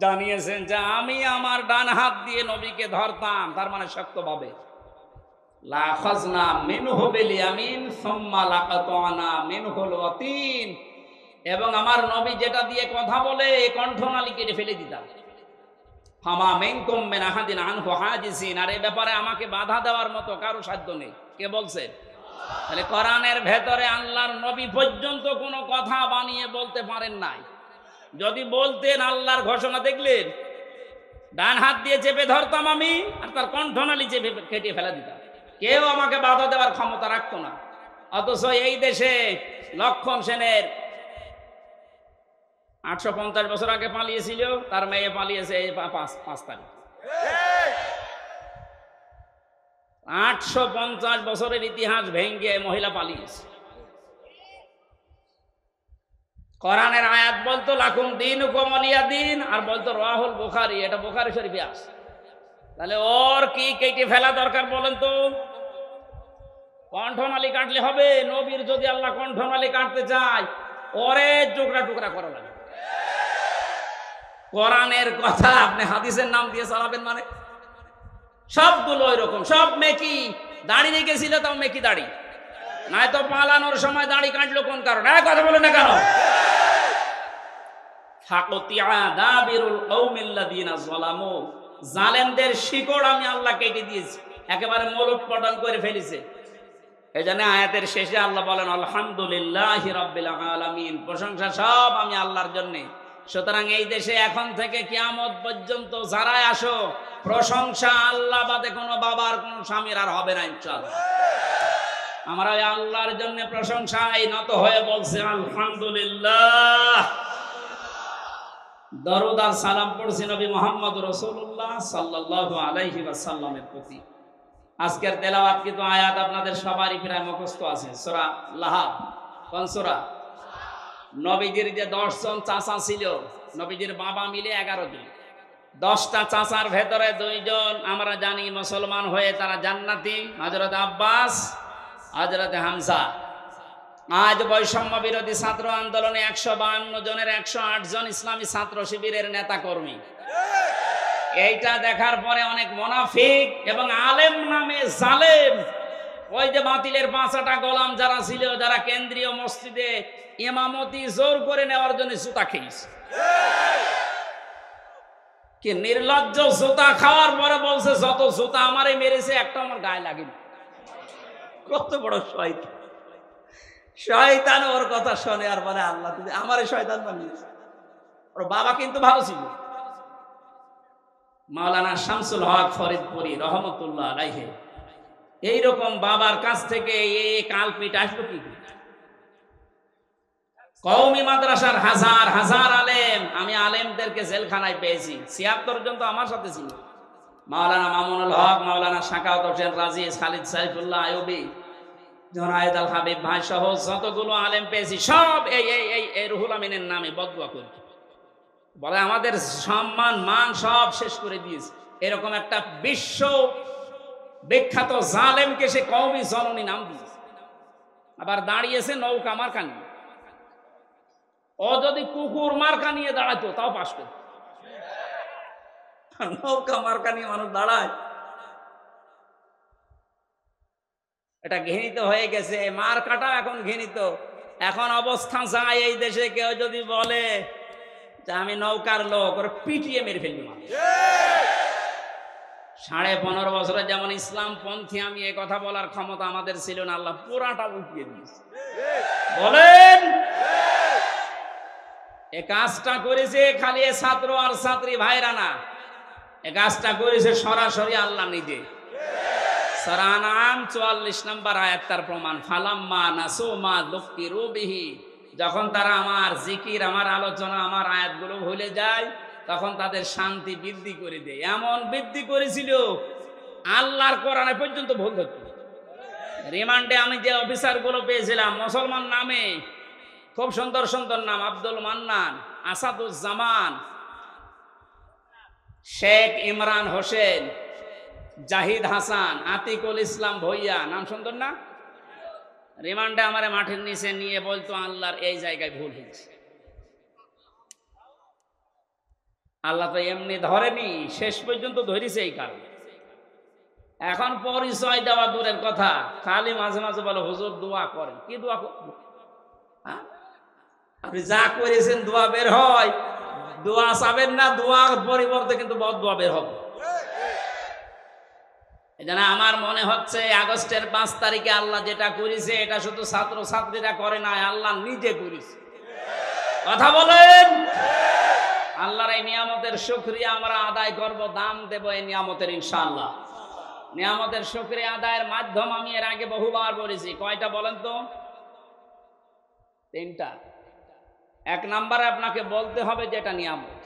জানিয়েছেন যে আমি আমার ডান হাত দিয়ে নবীকে ধরতাম, তার মানে শক্তভাবে। লাখাজনা মিনহু বিল ইয়ামিন সুম্মা লাকাতানা মিনহুল ওয়াতিন, এবং আমার নবী যেটা দিয়ে কথা বলে কণ্ঠনালী কেটে ফেলে দিতাম। ফামা মিনকুম মিন আহাদিন আনহু হাজিসিন, আর এই ব্যাপারে আমাকে বাধা দেওয়ার মতো কারো সাধ্য নেই। কে বলছে? তাহলে কোরআনের ভেতরে আল্লাহর নবী পর্যন্ত কোনো কথা বানিয়ে বলতে পারেন নাই। যদি বলতেন আল্লাহর ঘোষণা দেখলেন, ডান হাত দিয়ে চেপে ধরতাম আমি, আর তার কণ্ঠনালী চেপে কেটে ফেলে দিতাম। কেউ আমাকে বাধা দেওয়ার ক্ষমতা রাখতো না। অথচ এই দেশে লক্ষণ সেনের 850 বছর আগে পালিয়েছিল, তার মেয়ে পালিয়েছে এই 5 তারিখ। 850 বছরের ইতিহাস ভেঙ্গে মহিলা পালিয়েছে। কোরআনের আয়াত বলতো লাকুম দীনুকুম ওয়ালিয়া দীন, আর বলতো রাহুল বুখারী, এটা বুখারী শরীফে আছে। তাহলে ওর কি কেটে ফেলা দরকার বলেন তো? কণ্ঠনালী কাটলে হবে? নবীর যদি আল্লাহ কণ্ঠনালী কাটতে চায়, ওরে টুকরা টুকরা করা লাগে। কোরআনের কথা আপনি হাদিসের নাম দিয়ে চালাবেন মানে? সবগুলো ওই রকম, সব মেকি। দাড়ি রেখেছিল তাও মেকি দাড়ি, নাই তো পালানোর সময় দাড়ি কাটলো কোন কারণে? কথা বলে না কেন? জালেমদের শিকড় আমি আল্লাহ কেটে দিয়েছি, একেবারে মূলোৎপাটন করে ফেলেছে। এই জন্য আয়াতের শেষে আল্লাহ বলেন আলহামদুলিল্লাহি রাব্বিল আলামিন, প্রশংসা সব আমি আল্লাহর জন্য। সুতরাং এই দেশে এখন থেকে কিয়ামত পর্যন্ত যারাই আসো, প্রশংসা আল্লাহ বাদে কোনো বাবার কোনো স্বামীর আর হবে না ইনশাআল্লাহ। আমরা আল্লাহর জন্য প্রশংসায় নত হয়ে বলছি আলহামদুলিল্লাহ। দরুদ আর সালাম পড়ছি নবী মুহাম্মদ রাসূলুল্লাহ সাল্লাল্লাহু আলাইহি ওয়াসাল্লামের প্রতি। আজকের তেলাওয়াত কিন্তু আয়াত আপনাদের সবারই প্রায় মুখস্থ আছে, সূরা লাহাব। কোন সূরা? নবীজির যে 10 জন চাচা ছিল, নবীজির বাবা মিলে 11 জন। 10টা চাচার ভেতরে 2 জন আমরা জানি মুসলমান হয়ে তারা জান্নাতি, হযরত আব্বাস, হযরত হামজা। আজ বৈষম্য বিরোধী ছাত্র আন্দোলনে 152 জনের 108 জন ইসলামী ছাত্র শিবিরের নেতা কর্মী। এইটা দেখার পরে অনেক মুনাফিক এবং আলেম নামে জালেম, ওই যে বাতিলের 5টা গোলাম যারা ছিল, যারা কেন্দ্রীয় মসজিদে ইমামতি জোর করে নেওয়ার জন্য জুতা খেয়েছে। কি নির্লজ্জ! জুতা খাওয়ার পরে বলছে যত জুতা আমারে মেরেছে একটা আমার গায়ে লাগেনি। কত বড় শয়তান! শয়তান ওর কথা শোনে আর বলে আল্লাহ তুমি আমারে শয়তান বানিয়েছে। ওর বাবা কিন্তু ভালো ছিল, মাওলানা শামসুল হক ফরিদপুরি রহমতুল্লাহ আলাইহি। এইরকম বাবার কাছ থেকে এই কালপিট আসলো কি? কওমি মাদ্রাসার হাজার হাজার আলেম, আমি আলেমদেরকে জেলখানায় পেয়েছি। 76 জন তো আমার সাথে ছিল। মাওলানা মামুনুল হক, মাওলানা শাকাওয়াত হোসেন রাজি, খালিদ সাইফুল্লাহ আইয়ুবী, জনায়েদ আল হাবিব ভাই সহ যতগুলো আলেম পেয়েছি, সব এই রুহুল আমিনের নামে বদদুয়া করে বলে আমাদের সম্মান মান সব শেষ করে দিয়েছে। এরকম একটা বিশ্ব বিখ্যাত জালেমকে সে কওমি জননী নাম দিয়েছে। আবার দাঁড়িয়েছে নৌকা মার্কা নিয়ে। ও যদি কুকুর মার্কা নিয়ে দাঁড়াতো তাও পাস করত। নৌকা মার্কা নিয়ে মানুষ দাঁড়ায়, এটা ঘৃণিত হয়ে গেছে। মার্কাটা এখন ঘৃণিত। এখন অবস্থা যায় এই দেশে কেউ যদি বলে যে আমি নৌকার লোক, ওরা পিটিয়ে মেরে ফেলবে মানুষ। 15.5 বছরে যেমন ইসলাম পন্থী আমি এ কথা বলার ক্ষমতা আমাদের ছিল না, আল্লাহ পুরাটা উঠিয়ে দিয়েছে। বলেন এ কাজটা করেছে খালি ছাত্র আর ছাত্রী ভাইরা না, এ কাজটা করেছে সরাসরি আল্লাহ নিজে। সূরা আনআম 44 নম্বর আয়াত তার প্রমাণ। ফালাম্মা নাসু মা যুকিরু বিহি, যখন তারা আমার জিকির, আমার আলোচনা, আমার আয়াতগুলো ভুলে যায়, তখন তাদের শান্তি বৃদ্ধি করে দেয়। এমন বৃদ্ধি করেছিল আল্লাহর কোরআনে পর্যন্ত ভুল হতো। রিমান্ডে আমি যে অফিসারগুলো পেয়েছিলাম মুসলমান নামে, খুব সুন্দর সুন্দর নাম, আব্দুল মান্নান, আসাদুজ্জামান, শেখ ইমরান হোসেন, জাহিদ হাসান, আতিকুল ইসলাম ভইয়া, নাম সুন্দর না? রিমান্ডে আমারে মাঠের নিচে নিয়ে বলতো আল্লাহর এই জায়গায় ভুল হয়েছে। আল্লাহ তো এমনি ধরেনি, শেষ পর্যন্ত ধরেছে এই কারণে। এখন পরিচয় দেওয়া দূরের কথা, খালি মাঝে মাঝে বলে হুজুর দোয়া করেন। কি দোয়া করব? আপনি যা করেছেন দোয়া বের হয়, দোয়া চাবেন না, দোয়ার পরিবর্তে কিন্তু বদদোয়া বের হবে। এজন্য আমার মনে হচ্ছে আগস্টের 5 তারিখে আল্লাহ যেটা করেছে এটা শুধু ছাত্র ছাত্রীরা করে না, আল্লাহ নিজে করেছে। কথা বলেন। আল্লাহর এই নিয়ামতের শুকরিয়া আমরা আদায় করব, দাম দেব এই নিয়ামতের ইনশাআল্লাহ। নিয়ামতের শুকরিয়া আদায়ের মাধ্যম আমি এর আগে বহুবার বলেছি। কয়টা বলেন তো? 3টা। 1 নম্বরে আপনাকে বলতে হবে যেটা নিয়ামত।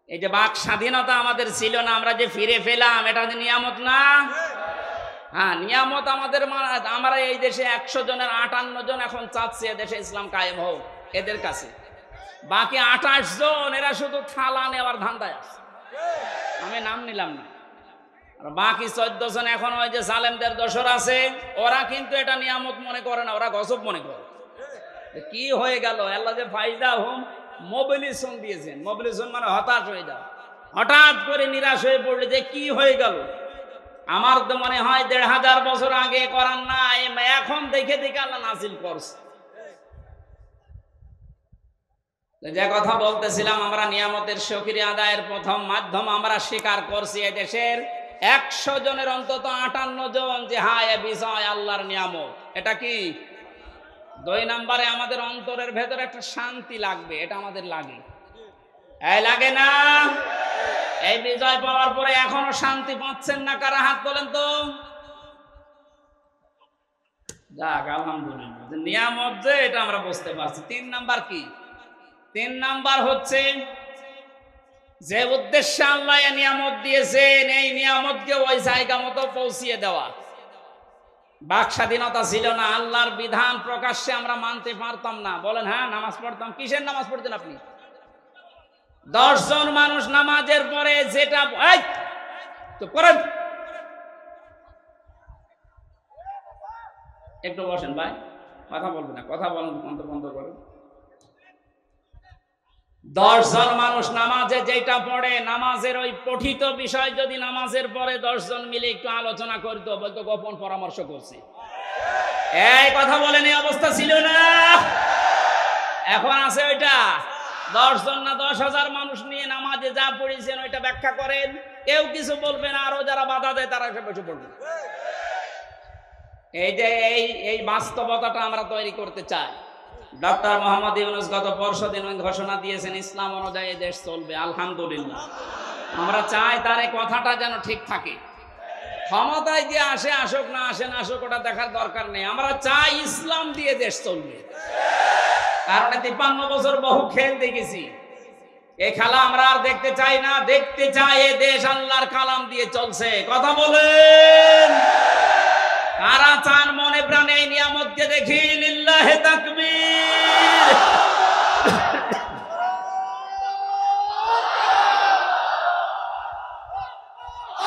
এই যে বাক স্বাধীনতা আমাদের ছিল না, আমরা যে ফিরে পেলাম, এটা যে নিয়ামত না? হ্যাঁ, নিয়ামত আমাদের। আমরা এই দেশে 100 জনের 58 জন এখন চাচ্ছে এদেশে ইসলাম কায়েম হোক এদের কাছে। বাকি 28 জন এরা শুধু থালা নেওয়ার ধান্দায় আছে, আমি নাম নিলাম না। আর বাকি 14 জন এখন ওই যে জালেমদের দোসর আছে, ওরা কিন্তু এটা নিয়ামত মনে করে না, ওরা গজব মনে করে। কি হয়ে গেল? আল্লাহ যে ফায়দা হোম মোবিলিজেশন দিয়েছেন। মোবিলিজেশন মানে হতাশ হয়ে যাও, হঠাৎ করে নিরাশ হয়ে পড়লে যে কি হয়ে গেল। আমার তো মনে হয় 1500 বছর আগে করার না, এখন দেখে দেখে আল্লাহ নাজিল করছে। যে কথা বলতেছিলাম, আমরা নিয়ামতের শুকরিয়া আদায়ের প্রথম মাধ্যম আমরা স্বীকার করছি এদেশের 100 জনের অন্তত 58 জন যে হ্যাঁ এ বিষয় আল্লাহর নিয়ামত। এটা কি? 2 নম্বরে আমাদের অন্তরের ভেতরে একটা শান্তি লাগবে, এটা আমাদের লাগে। এই লাগে না? এই বিজয় পাওয়ার পরে এখনো শান্তি পাচ্ছেন না কারা? হাত তোলেন তো। যাক আলহামদুলিল্লাহ, নিয়ামত যে এটা আমরা বুঝতে পারছি। 3 নাম্বার কি? 3 নাম্বার হচ্ছে যে উদ্দেশ্যে আল্লাহ এই নিয়ামত দিয়েছেন, এই নিয়ামতকে ওই জায়গা মতো পৌঁছিয়ে দেওয়া। বাক স্বাধীনতা ছিল না, আল্লাহর বিধান প্রকাশ্যে আমরা মানতে পারতাম না। বলেন হ্যাঁ, নামাজ পড়তাম। কিসের নামাজ পড়তেন আপনি? 10 জন মানুষ নামাজের পরে যেটা তো করেন, একটু বসেন ভাই, কথা বলবেন না, কথা বলেন বন্ধ করেন। 10 জন মানুষ নামাজে যেটা পড়ে, নামাজের ওই পঠিত বিষয় যদি নামাজের পরে 10 জন মিলে একটু আলোচনা করতো, বলতো গোপন পরামর্শ করছে। এই কথা বলেন, এই অবস্থা ছিল না, এখন আছে ওইটা। 10 জন না 10,000 মানুষ নিয়ে নামাজে যা পড়েছেন ওইটা ব্যাখ্যা করেন, কেউ কিছু বলবে না, আরো যারা বাধা দেয় তারা এসে বসে পড়বে। এই যে এই বাস্তবতাটা আমরা তৈরি করতে চাই। ডক্টর মোহাম্মদ ইউনূস গত পরশুদিন ঘোষণা দিয়েছেন ইসলাম অনুযায়ী দেশ চলবে, আলহামদুলিল্লাহ। আমরা চাই তার এই কথাটা যেন ঠিক থাকে। ক্ষমতায় দিয়ে আসে আসুক, না আসে না আসুক, ওটা দেখার দরকার নেই। আমরা চাই ইসলাম দিয়ে দেশ চলবে। কারণ 53 বছর বহু খেল দেখেছি, এই খেলা আমরা আর দেখতে চাই না। দেখতে চাই এ দেশ আল্লাহর কালাম দিয়ে চলছে। কথা বলেন, কারা চান মনে প্রাণে এই নিয়ামতকে দেখি? লিল্লাহে তাকবীর।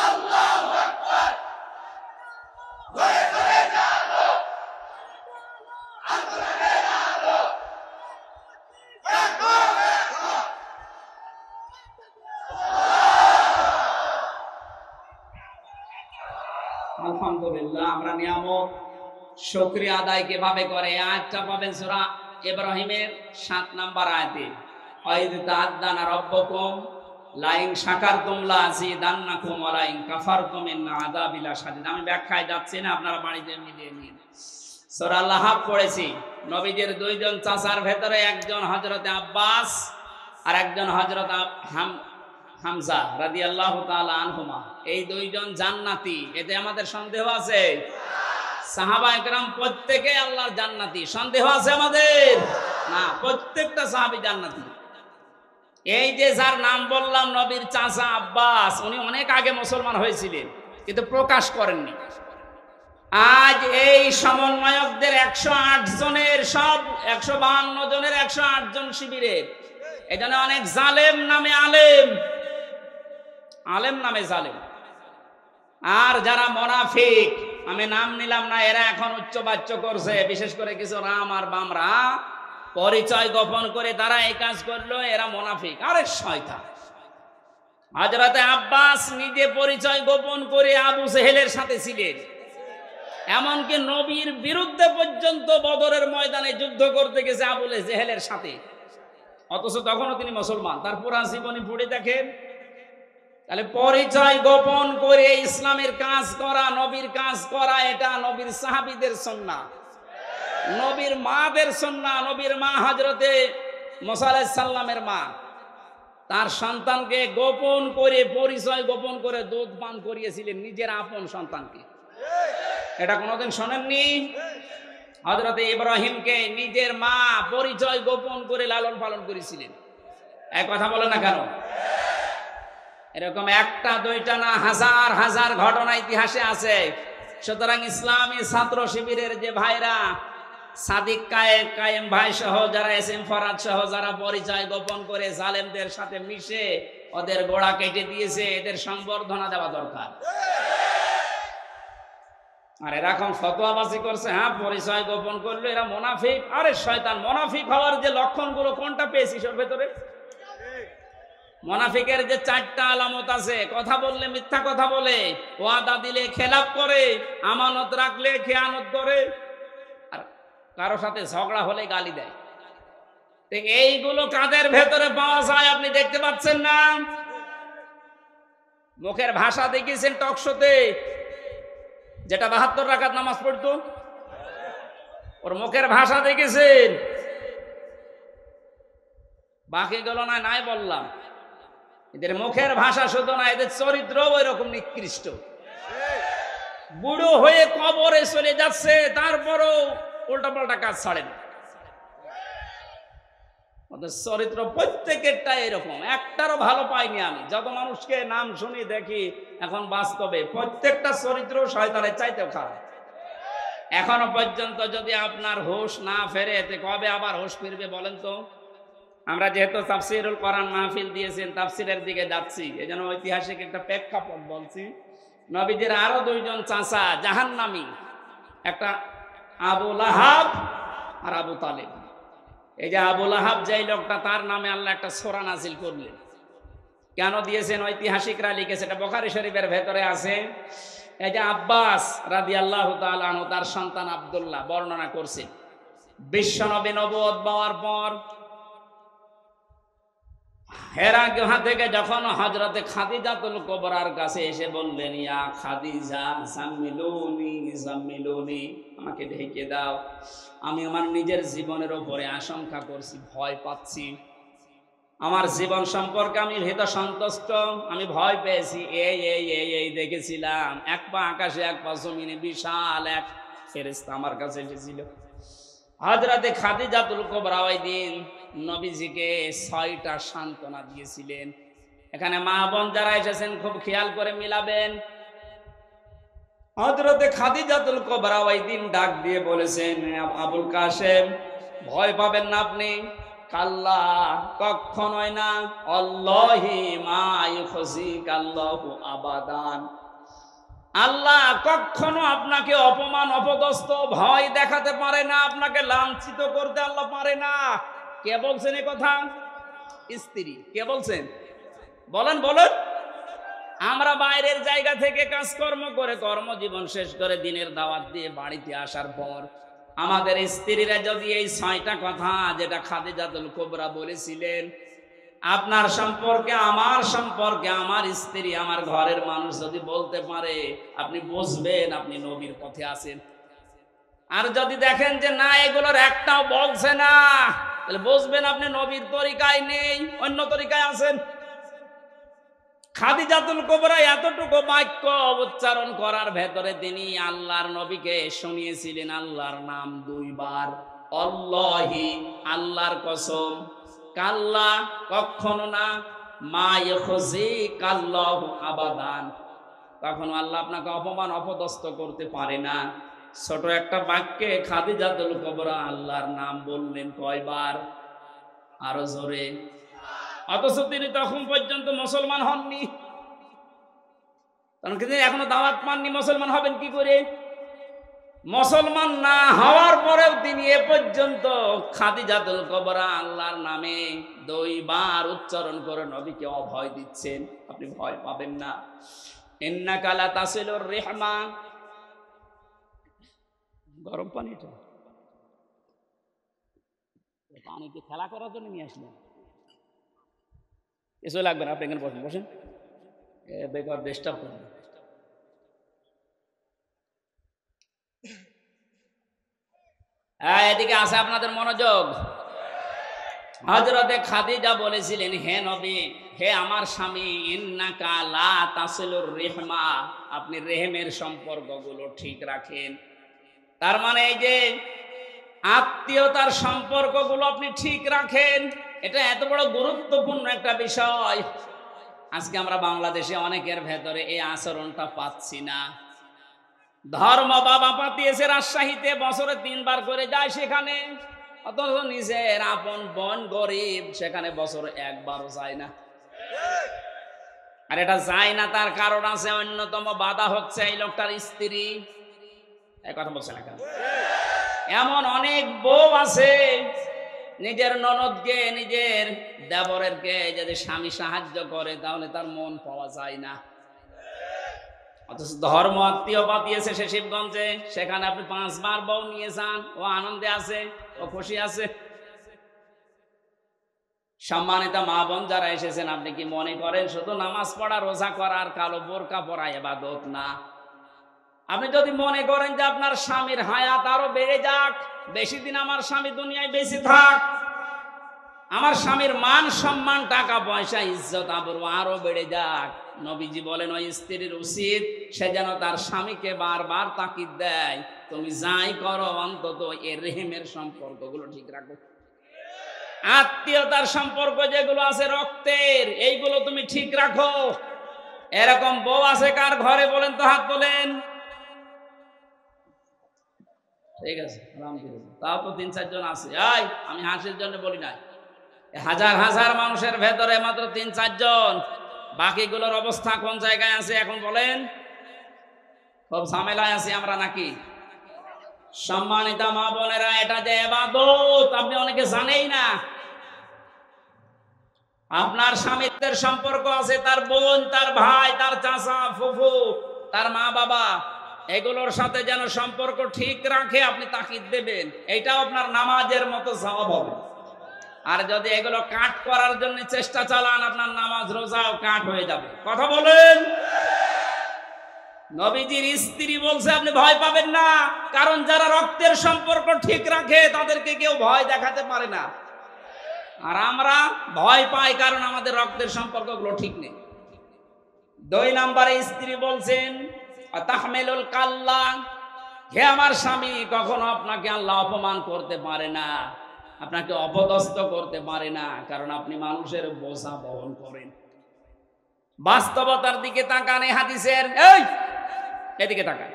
আল্লাহু আকবার। আলহামদুলিল্লাহ। আমরা নিয়ামত শুকরিয়া আদায় কিভাবে করে? আয়াতটা পাবেন সূরা ইব্রাহিমের 7 নম্বর আয়াতে। ওয়াইদ তাআদ্দানা রাব্বুকুম লাইন শাকারতুম লাযিদান্নাকুম ওয়া লাইন কাফারতুম ইন্না আযাবি লাশাদীদ। আমি ব্যাখ্যায় যাচ্ছি না, আপনারা বাড়িতে মিলিয়ে নিন। সূরা লাহাব পড়েছি। নবীদের 2 জন চাচার ভেতরে একজন হযরতে আব্বাস আর একজন হযরত হামজা রাদিয়াল্লাহু তাআলা আনহুমা। এই 2 জন জান্নাতি, এতে আমাদের সন্দেহ আছে? সাহাবা একরাম প্রত্যেকে আল্লাহর জান্নাতি, সন্দেহ আছে আমাদের? না, প্রত্যেকটা সাহাবী জান্নাতি। এই যে যার নাম বললাম নবীর চাচা আব্বাস, উনি অনেক আগে মুসলমান হয়েছিলেন কিন্তু প্রকাশ করেননি। আজ এই সমন্বয়কদের 108 জনের, সব 152 জনের 108 জন শিবিরের, এখানে অনেক জালেম নামে আলেম, আলেম নামে জালেম, আর যারা মুনাফিক, আমি নাম নিলাম না, এরা এখন উচ্চবাচ্য করছে। বিশেষ করে কিছু রাম আর বামরা পরিচয় গোপন করে তারা এই কাজ করলো, এরা মুনাফিক। আরে শয়তান, হযরতে আব্বাস নিজে পরিচয় গোপন করে আবু জেহেলের সাথে ছিলেন, এমনকি নবীর বিরুদ্ধে পর্যন্ত বদরের ময়দানে যুদ্ধ করতে গেছে আবু জেহেলের সাথে, অথচ তখনও তিনি মুসলমান। তার পুরা জীবনী পড়ে দেখেন। তাহলে পরিচয় গোপন করে ইসলামের কাজ করা, নবীর কাজ করা, এটা নবীর সাহাবীদের সুন্নাহ, নবীর মাদের সুন্নাহ। নবীর মা হযরতে মুসা আলাইহিস সালামের মা তার সন্তানকে গোপন করে, পরিচয় গোপন করে দুধ পান করিয়েছিলেন নিজের আপন সন্তানকে। এটা কোনোদিন শোনেননি? হযরতে ইব্রাহিমকে নিজের মা পরিচয় গোপন করে লালন পালন করেছিলেন। এক কথা বলে না কেন? এরকম একটা দুইটা না, হাজার হাজার ঘটনা ইতিহাসে আছে। সুতরাং ইসলামী ছাত্র শিবিরের যে ভাইরা, সাদিক কায়েম ভাই সহ যারা, এসএম ফরাদ সহ যারা পরিচয় গোপন করে জালেমদের সাথে মিশে ওদের গোড়া কেটে দিয়েছে, এদের সংবর্ধনা দেওয়া দরকার। আর এরকম ফতোয়াবাজি করছে, হ্যাঁ পরিচয় গোপন করলো এরা মুনাফিক। আরে শয়তান, মুনাফিক হওয়ার যে লক্ষণগুলো কোনটা পেয়েছিস ওর ভেতরে? মুনাফিকের যে 4টা আলামত আছে: কথা বললে মিথ্যা কথা বলে, ওয়াদা দিলে খেলাপ করে, আমানত রাখলে খেয়ানত করে, আর কারো সাথে ঝগড়া হলে গালি দেয়। এইগুলো কাদের ভেতরে পাওয়া যায় আপনি দেখতে পাচ্ছেন না? মুখের ভাষা দেখিয়েছেন টকশোতে, যেটা 72 রাকাত নামাজ পড়তো, ওর মুখের ভাষা দেখেছেন? বাকি গুলো নাই বললাম। এদের মুখের ভাষা শুধু না, এদের চরিত্র ওই রকম নিকৃষ্ট। বুড়ো হয়ে কবরে চলে যাচ্ছে, তারপরও উল্টাপাল্টা কাজ ছাড়ে না। ওদের চরিত্র প্রত্যেকেরটা এরকম, একটারও ভালো পাইনি আমি। যত মানুষকে নাম শুনি দেখি এখন বাস্তবে, প্রত্যেকটা চরিত্র শয়তানের চাইতেও খারাপ। এখনো পর্যন্ত যদি আপনার হুঁশ না ফেরে, এতে কবে আবার হুঁশ ফিরবে বলেন তো? আমরা যেহেতু তাফসীরুল কোরআন মাহফিল দিয়েছেন, তাফসীরের দিকে যাচ্ছি, এজন্য ঐতিহাসিক একটা প্রেক্ষাপট বলছি। নবীজির আরো 2 জন চাচা জাহান্নামী, একটা আবু লাহাব আর আবু তালেব। এই যে আবু লাহাব, যেই লোকটা, তার নামে আল্লাহ একটা সূরা নাজিল করলেন। কেন দিয়েছেন? ঐতিহাসিকরা লিখেছে, এটা বুখারী শরীফের ভেতরে আছে। এই যে আব্বাস রাদিয়াল্লাহু তাআলা আনহু, তার সন্তান আব্দুল্লাহ বর্ণনা করছেন, বিশ্বনবী নবুয়ত পাওয়ার পর হেরা গুহা থেকে যখন হযরতে খাদিজাতুল কুবরার কাছে এসে বললেন, ইয়া খাদিজা জাম্মিলুনি জাম্মিলুনি, আমাকে ঢেকে দাও, আমি আমার নিজের জীবনের উপরে আশঙ্কা করছি, ভয় পাচ্ছি, আমার জীবন সম্পর্কে আমি ভীত সন্তুষ্ট, আমি ভয় পেয়েছি। এই দেখেছিলাম, এক পা আকাশে এক পা জমিনে, বিশাল এক ফেরেশতা আমার কাছে এসেছিল। হযরতে খাদিজাতুল কুবরা ওই দিন নবীজিকে 6টা সান্ত্বনা দিয়েছিলেন। এখানে মা বোন যারা এসেছেন খুব খেয়াল করে মিলাবেন। হযরতে খাদিজাতুল কুবরা ওই দিন ডাক দিয়ে বলেছেন, আবুল কাসেম, ভয় পাবেন না আপনি। কাল্লা, কখনোই না। আল্লাহি মা ইউখজিকাল্লাহু আবাদান, আল্লাহ কখনো আপনাকে অপমান, অপদস্থ, ভয় দেখাতে পারে না, আপনাকে লাঞ্ছিত করতে আল্লাহ পারে না। কে বলছেন এই কথা? স্ত্রী। কে বলছেন? বলেন বলেন। আমরা বাইরের জায়গা থেকে কাজকর্ম করে, কর্মজীবন শেষ করে, দিনের দাওয়াত দিয়ে বাড়িতে আসার পর আমাদের স্ত্রীরা যদি এই 6টা কথা যেটা খাদিজাতুল কুবরা বলেছিলেন, আপনার সম্পর্কে, আমার সম্পর্কে, আমার স্ত্রী, আমার ঘরের মানুষ যদি বলতে পারে, আপনি বুঝবেন আপনি নবীর পথে আছেন। আর যদি দেখেন যে না, এগুলোর একটাও বলছে না, তাহলে বুঝবেন আপনি নবীর তরিকায় নেই, অন্য তরিকায় আছেন। খাদিজাতুল কুবরা এতটুকু বাক্য উচ্চারণ করার ভেতরে তিনি আল্লাহর নবীকে শুনিয়েছিলেন আল্লাহর নাম 2 বার। আল্লাহি, আল্লাহর কসম, কাল্লা, কখনো না, মা ইউখজিকাল্লাহু আবাদান, কখনো আল্লাহ আপনাকে অপমান, অপদস্থ করতে পারে না। ছোট একটা বাক্যে খাদিজাতুল কুবরা আল্লাহর নাম বললেন কয়বার? আরো জোরে। অথচ তিনি তখন পর্যন্ত মুসলমান হননি, কারণ তিনি এখনো দাওয়াত পাননি। মুসলমান হবেন কি করে? মুসলমান না হওয়ার পরেও তিনি এ পর্যন্ত খাদিজাতুল কুবরা আল্লাহর নামে 2 বার উচ্চারণ করে নবীকে অভয় দিচ্ছেন। আপনি ভয় পাবেন না। ইন্নাকা লা তাসিলুর রিহমা। গরম পানিটা পানিকে খেলা করার জন্য নিয়ে আসলেন? কিছু লাগবে না, আপনি এখানে বসেন, বসেন, বেকার ডিস্টার্ব করবেন। এদিকে আছে আপনাদের মনোযোগ। হযরতে খাদিজা বলেছিলেন, হে নবী, হে আমার স্বামী, ইন্নাকা লা তাসিলুর রিহমা, আপনি রেহেমের সম্পর্কগুলো ঠিক রাখেন। তার মানে এই যে আত্মীয়তার সম্পর্কগুলো আপনি ঠিক রাখেন, এটা এত বড় গুরুত্বপূর্ণ একটা বিষয়। আজকে আমরা বাংলাদেশে অনেকের ভেতরে এই আচরণটা পাচ্ছি না। ধর্ম বাবা পাতিয়েছে রাজশাহীতে, বছরে 3 বার করে যায় সেখানে, অথচ নিজের আপন বোন গরিব, সেখানে বছরে 1 বারও যায় না। আর এটা যায় না তার কারণ আছে, অন্যতম বাধা হচ্ছে এই লোকটার স্ত্রী। এই কথা বলছে না কেন? এমন অনেক বউ আছে নিজের ননদকে, নিজের দেবরেরকে যদি স্বামী সাহায্য করে তাহলে তার মন পাওয়া যায় না। অথচ ধর্ম আত্মীয় পাতিয়েছে সে শিবগঞ্জে, সেখানে আপনি 5 বার বউ নিয়ে যান, ও আনন্দে আছে, ও খুশি আছে। সম্মানিত মা বোন যারা এসেছেন, আপনি কি মনে করেন শুধু নামাজ পড়া, রোজা করা আর কালো বোরকা পরা ইবাদত না? আপনি যদি মনে করেন যে আপনার স্বামীর হায়াত আরো বেড়ে যাক, বেশি দিন আমার স্বামী দুনিয়ায় বেঁচে থাক, আমার স্বামীর মান সম্মান, টাকা পয়সা, ইজ্জত আবরু আরো বেড়ে যাক, নবীজি বলেন ওই স্ত্রীর উচিত সে যেন তার স্বামীকে বারবার তাকিদ দেয়, তুমি যাই করো অন্তত এর রেহেমের সম্পর্কগুলো ঠিক রাখো। আত্মীয়তার সম্পর্ক যেগুলো আছে রক্তের, এইগুলো তুমি ঠিক রাখো। এরকম বউ আছে কার ঘরে বলেন তো, হাত তোলেন। ঠিক আছে, তাও তো 3-4 জন আছে। আমি হাসির জন্য বলি না, হাজার হাজার মানুষের ভেতরে মাত্র 3-4 জন। বাকিগুলোর অবস্থা কোন জায়গায় আছে এখন বলেন? খুব ঝামেলায় আছি আমরা নাকি? সম্মানিতা মা বোনেরা, এটা যে ইবাদত আপনি অনেকে জানেই না। আপনার স্বামীত্বের সম্পর্ক আছে, তার বোন, তার ভাই, তার চাচা, ফুফু, তার মা বাবা, এগুলোর সাথে যেন সম্পর্ক ঠিক রাখে আপনি তাকিদ দেবেন। এটাও আপনার নামাজের মতো সওয়াব হবে। আর যদি এগুলো কাট করার জন্য চেষ্টা চালান, আপনার নামাজ রোজাও কাট হয়ে যাবে। কথা বলেন। নবীজির স্ত্রী বলছে আপনি ভয় পাবেন না, কারণ যারা রক্তের সম্পর্ক ঠিক রাখে তাদেরকে কেউ ভয় দেখাতে পারে না। আর আমরা ভয় পাই কারণ আমাদের রক্তের সম্পর্কগুলো ঠিক নেই। 2 নম্বরে স্ত্রী বলছেন তাহমিলুল কাল্লা, হে আমার স্বামী, কখনো আপনাকে আল্লাহ অপমান করতে পারে না, আপনাকে অপদস্থ করতে পারে না, কারণ আপনি মানুষের বোঝা বহন করেন। বাস্তবতার দিকে তাকান, হাদিসের এদিকে তাকান।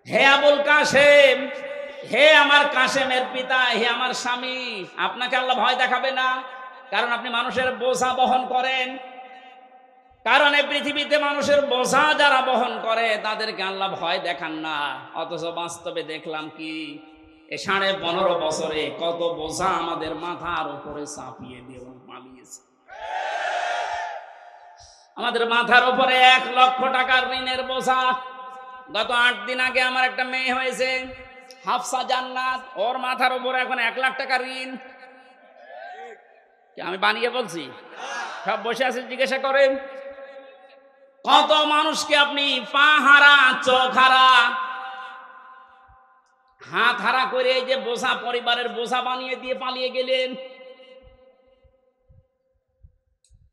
হে আবুল কাসেম, হে আমার কাসেমের পিতা, হে আমার স্বামী, আপনাকে আল্লাহ ভয় দেখাবে না, কারণ আপনি মানুষের বোঝা বহন করেন। কারণ এই পৃথিবীতে মানুষের বোঝা যারা বহন করে তাদেরকে আল্লাহ ভয় দেখান না। অথচ বাস্তবে দেখলাম কি, 15.5 বছরে কত বোঝা আমাদের মাথার উপরে চাপিয়ে দিয়ে পালিয়েছে। আমাদের মাথার উপরে 1 লক্ষ টাকার ঋণের বোঝা। গত 8 দিন আগে আমার একটা মেয়ে হয়েছে, হাফসা জান্নাত, ওর মাথার উপরে এখন 1 লাখ টাকা ঋণ। আমি বানিয়ে বলছি? সব বসে আছে, জিজ্ঞাসা করেন। কত মানুষকে আপনি পা হারা, চোখ হারা, হাত হারা করে এই যে বোঝা, পরিবারের বোঝা বানিয়ে দিয়ে পালিয়ে গেলেন।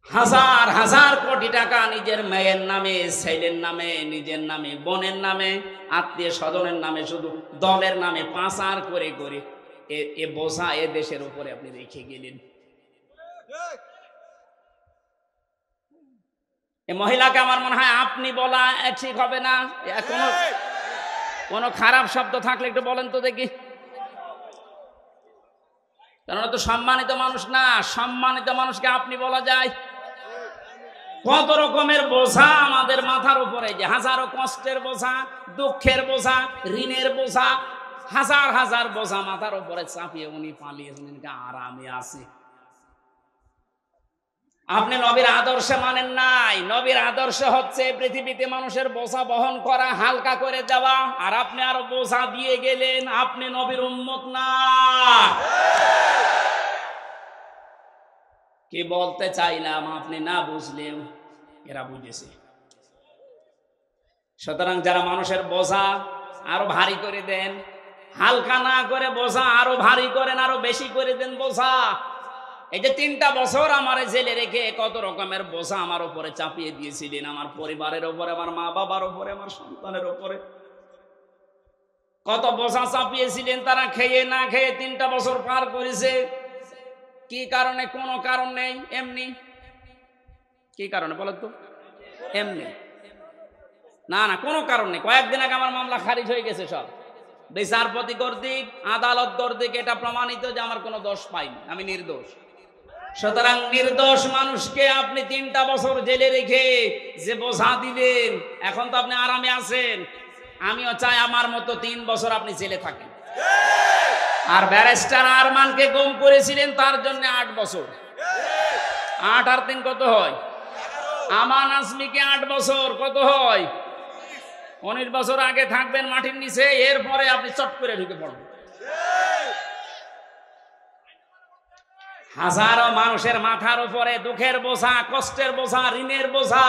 হাজার হাজার কোটি টাকা নিজের মেয়ের নামে, ছেলের নামে, নিজের নামে, বোনের নামে, আত্মীয় স্বজনের নামে, শুধু দলের নামে পাচার করে করে এ বোঝা এ দেশের উপরে আপনি রেখে গেলেন। এই মহিলাকে আমার মনে হয় আপনি বলা ঠিক হবে না। কোনো খারাপ শব্দ থাকলে একটু বলেন তো দেখি, কারণ তো সম্মানিত মানুষ না। সম্মানিত মানুষকে আপনি বলা যায়। কত রকমের বোঝা আমাদের মাথার উপরে, যে হাজারো কষ্টের বোঝা, দুঃখের বোঝা, ঋণের বোঝা, হাজার হাজার বোঝা মাথার উপরে চাপিয়ে উনি পালিয়েছেন, আরামে আছে। আপনি নবীর আদর্শে মানেন নাই। নবীর আদর্শ হচ্ছে পৃথিবীতে মানুষের বোঝা বহন করা, হালকা করে দেওয়া, আর আপনি আরো বোঝা দিয়ে গেলেন। আপনি নবীর উম্মত না। কি বলতে চাইলাম আপনি না বুঝলেও এরা বুঝেছে। সুতরাং যারা মানুষের বোঝা আরো ভারী করে দেন, হালকা না করে বোঝা আরো ভারী করেন, আরো বেশি করে দেন বোঝা। এই যে 3টা বছর আমার জেলে রেখে কত রকমের বোঝা আমার উপরে চাপিয়ে দিয়েছিলেন, আমার পরিবারের উপরে, আমার মা বাবার উপরে, আমার সন্তানের উপরে কত বোঝা চাপিয়েছিলেন। তারা খেয়ে না খেয়ে 3টা বছর পার করেছে। কি কারণে? কোনো কারণ নেই, এমনি। কি কারণে বলেন তো? এমনি না, না, কোনো কারণ নেই। কয়েকদিন আগে আমার মামলা খারিজ হয়ে গেছে সব, বিচারপতি কর্তৃক, আদালত কর্তৃক এটা প্রমাণিত যে আমার কোনো দোষ পাইনি, আমি নির্দোষ। সুতরাং নির্দোষ মানুষকে আপনি 3টা বছর জেলে রেখে যে বোঝা দিলেন, এখন তো আপনি আরামে আছেন। আমিও চাই আমার মতো 3 বছর আপনি জেলে থাকেন। আর ব্যারিস্টার আরমানকে গুম করেছিলেন, তার জন্য 8 বছর। 8 আর 3 কত হয়? আমান আজমিকে 8 বছর, কত হয়? 19 বছর আগে থাকবেন মাটির নিচে, এরপরে আপনি চট করে ঢুকে পড়বেন। হাজারো মানুষের মাথার উপরে দুঃখের বোঝা, কষ্টের বোঝা, ঋণের বোঝা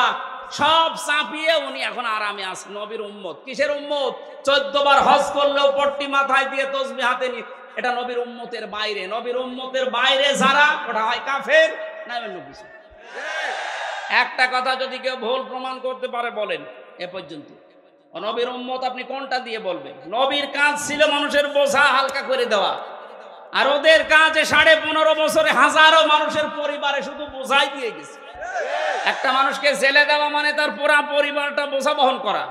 সব চাপিয়ে উনি এখন আরামে আছেন। নবীর উম্মত। কিসের উম্মত? 14 বার হজ করলেও পট্টি মাথায় দিয়ে তসবিহ হাতে নিয়ে, এটা নবীর উম্মতের বাইরে। নবীর উম্মতের বাইরে যারা, ওটা হয় কাফের, না অন্য কিছু। একটা কথা যদি কেউ ভুল প্রমাণ করতে পারে বলেন এ পর্যন্ত। নবীর উম্মত আপনি কোনটা দিয়ে বলবেন? নবীর কাজ ছিল মানুষের বোঝা হালকা করে দেওয়া, আর ওদের কাজে 15.5 বছরে হাজারো মানুষের পরিবারে শুধু বোঝাই দিয়ে গেছে। একটা মানুষকে জেলে দেওয়া মানে তার পুরা পরিবারটা বোঝা বহন করা।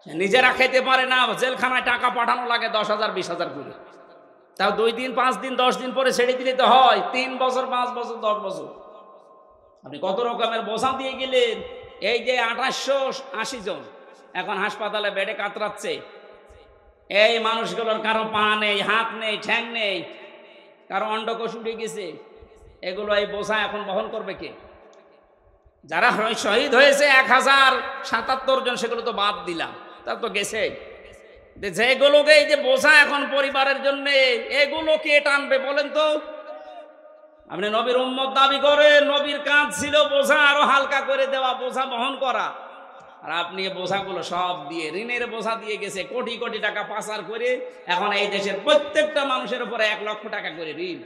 নিজেরা খেতে পারে না, জেলখানায় টাকা পাঠানো লাগে 10,000 20,000 করে। তাও 2 দিন 5 দিন 10 দিন পরে ছেড়ে দিলে তো হয় 3 বছর 5 বছর 10 বছর। আপনি কত রকমের বোঝা দিয়ে গেলেন। এই যে 2880 জন এখন হাসপাতালে বেডে কাতরাচ্ছে, এই মানুষগুলোর কারো পা নেই, হাত নেই, ঠ্যাং নেই, কারো অন্ডকোষ উঠে গেছে। এগুলো এই বোঝা এখন বহন করবে কে? যারা শহীদ হয়েছে 1077 জন, সেগুলো তো বাদ দিলাম, তা তো গেছে। যেগুলোকে এই যে বোঝা এখন পরিবারের জন্য, এগুলো কে টানবে বলেন তো? আপনি নবীর উম্মত দাবি করেন, নবীর কাজ ছিল বোঝা আরো হালকা করে দেওয়া, বোঝা বহন করা। আর আপনি বোঝাগুলো সব দিয়ে, ঋণের বোঝা দিয়ে গেছে, কোটি কোটি টাকা পাচার করে এখন এই দেশের প্রত্যেকটা মানুষের উপরে 1 লক্ষ টাকা করে ঋণ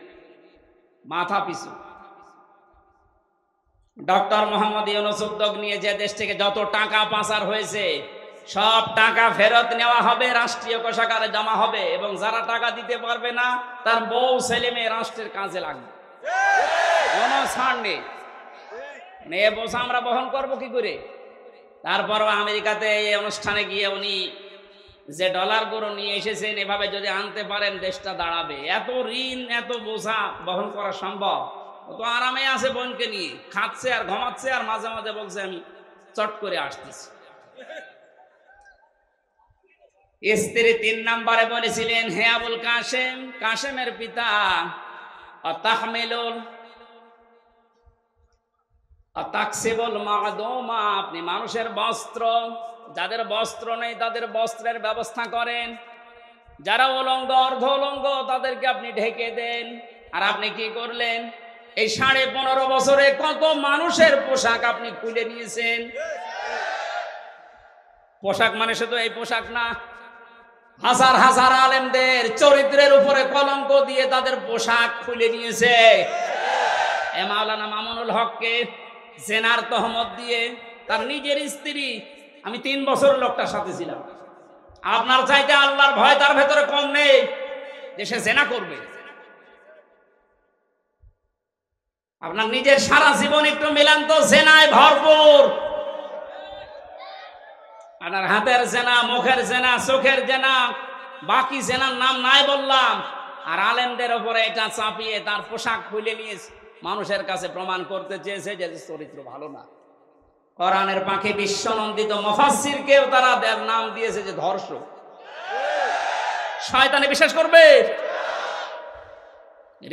মাথা পিছু। ডক্টর মোহাম্মদ ইউনূস উদ্যোগ নিয়ে যে দেশ থেকে যত টাকা পাচার হয়েছে সব টাকা ফেরত নেওয়া হবে, রাষ্ট্রীয় কোষাগারে জমা হবে, এবং যারা টাকা দিতে পারবে না তার বউ ছেলে মেয়ে রাষ্ট্রের কাজে লাগবে, কোনো ছাড় নেই। এ বোঝা আমরা বহন করবো কি করে? তারপরও আমেরিকাতে এই অনুষ্ঠানে গিয়ে উনি যে ডলারগুলো নিয়ে এসেছেন, এভাবে যদি আনতে পারেন দেশটা দাঁড়াবে। এত ঋণ, এত বোঝা বহন করা সম্ভব? ও তো আরামে আছে, বোনকে নিয়ে খাচ্ছে আর ঘুমাচ্ছে, আর মাঝে মাঝে বলছে আমি চট করে আসতেছি। স্ত্রী 3 নম্বরে বলেছিলেন, হে আবুল কাসেম, কাসেমের পিতা, তাহমিলুল তাকসিবুল মাদুমা, আপনি মানুষের বস্ত্র, যাদের বস্ত্র নেই তাদের বস্ত্রের ব্যবস্থা করেন, যারা উলঙ্গ অর্ধ উলঙ্গ তাদেরকে আপনি ঢেকে দেন। আর আপনি কি করলেন? এই 15.5 বছরে কত মানুষের পোশাক আপনি খুলে নিয়েছেন। পোশাক মানে শুধু এই পোশাক না, হাজার হাজার আলেমদের চরিত্রের উপরে কলঙ্ক দিয়ে তাদের পোশাক খুলে নিয়েছে। এ মাওলানা মামুনুল হককে জেনার তহমত দিয়ে তার নিজের স্ত্রী, আমি 3 বছর লোকটার সাথে ছিলাম, আপনার চাইতে আল্লাহর ভয় তার ভেতরে কম নেই যে সে জেনা করবে। আপনার নিজের সারা জীবন একটু মিলান তো, জেনায় ভরপুর। আপনার হাতের জেনা, মুখের জেনা, চোখের জেনা, বাকি জেনার নাম নাই বললাম। আর আলেমদের উপরে এটা চাপিয়ে তার পোশাক খুলে নিয়েছে। মানুষের কাছে প্রমাণ করতে চেয়েছে যে চরিত্র ভালো না। কোরআনের পাখি বিশ্বনন্দিত মুফাসসিরকেও তারা দেব নাম দিয়েছে যে ধর্ষক। শয়তানি বিশ্বাস করবে?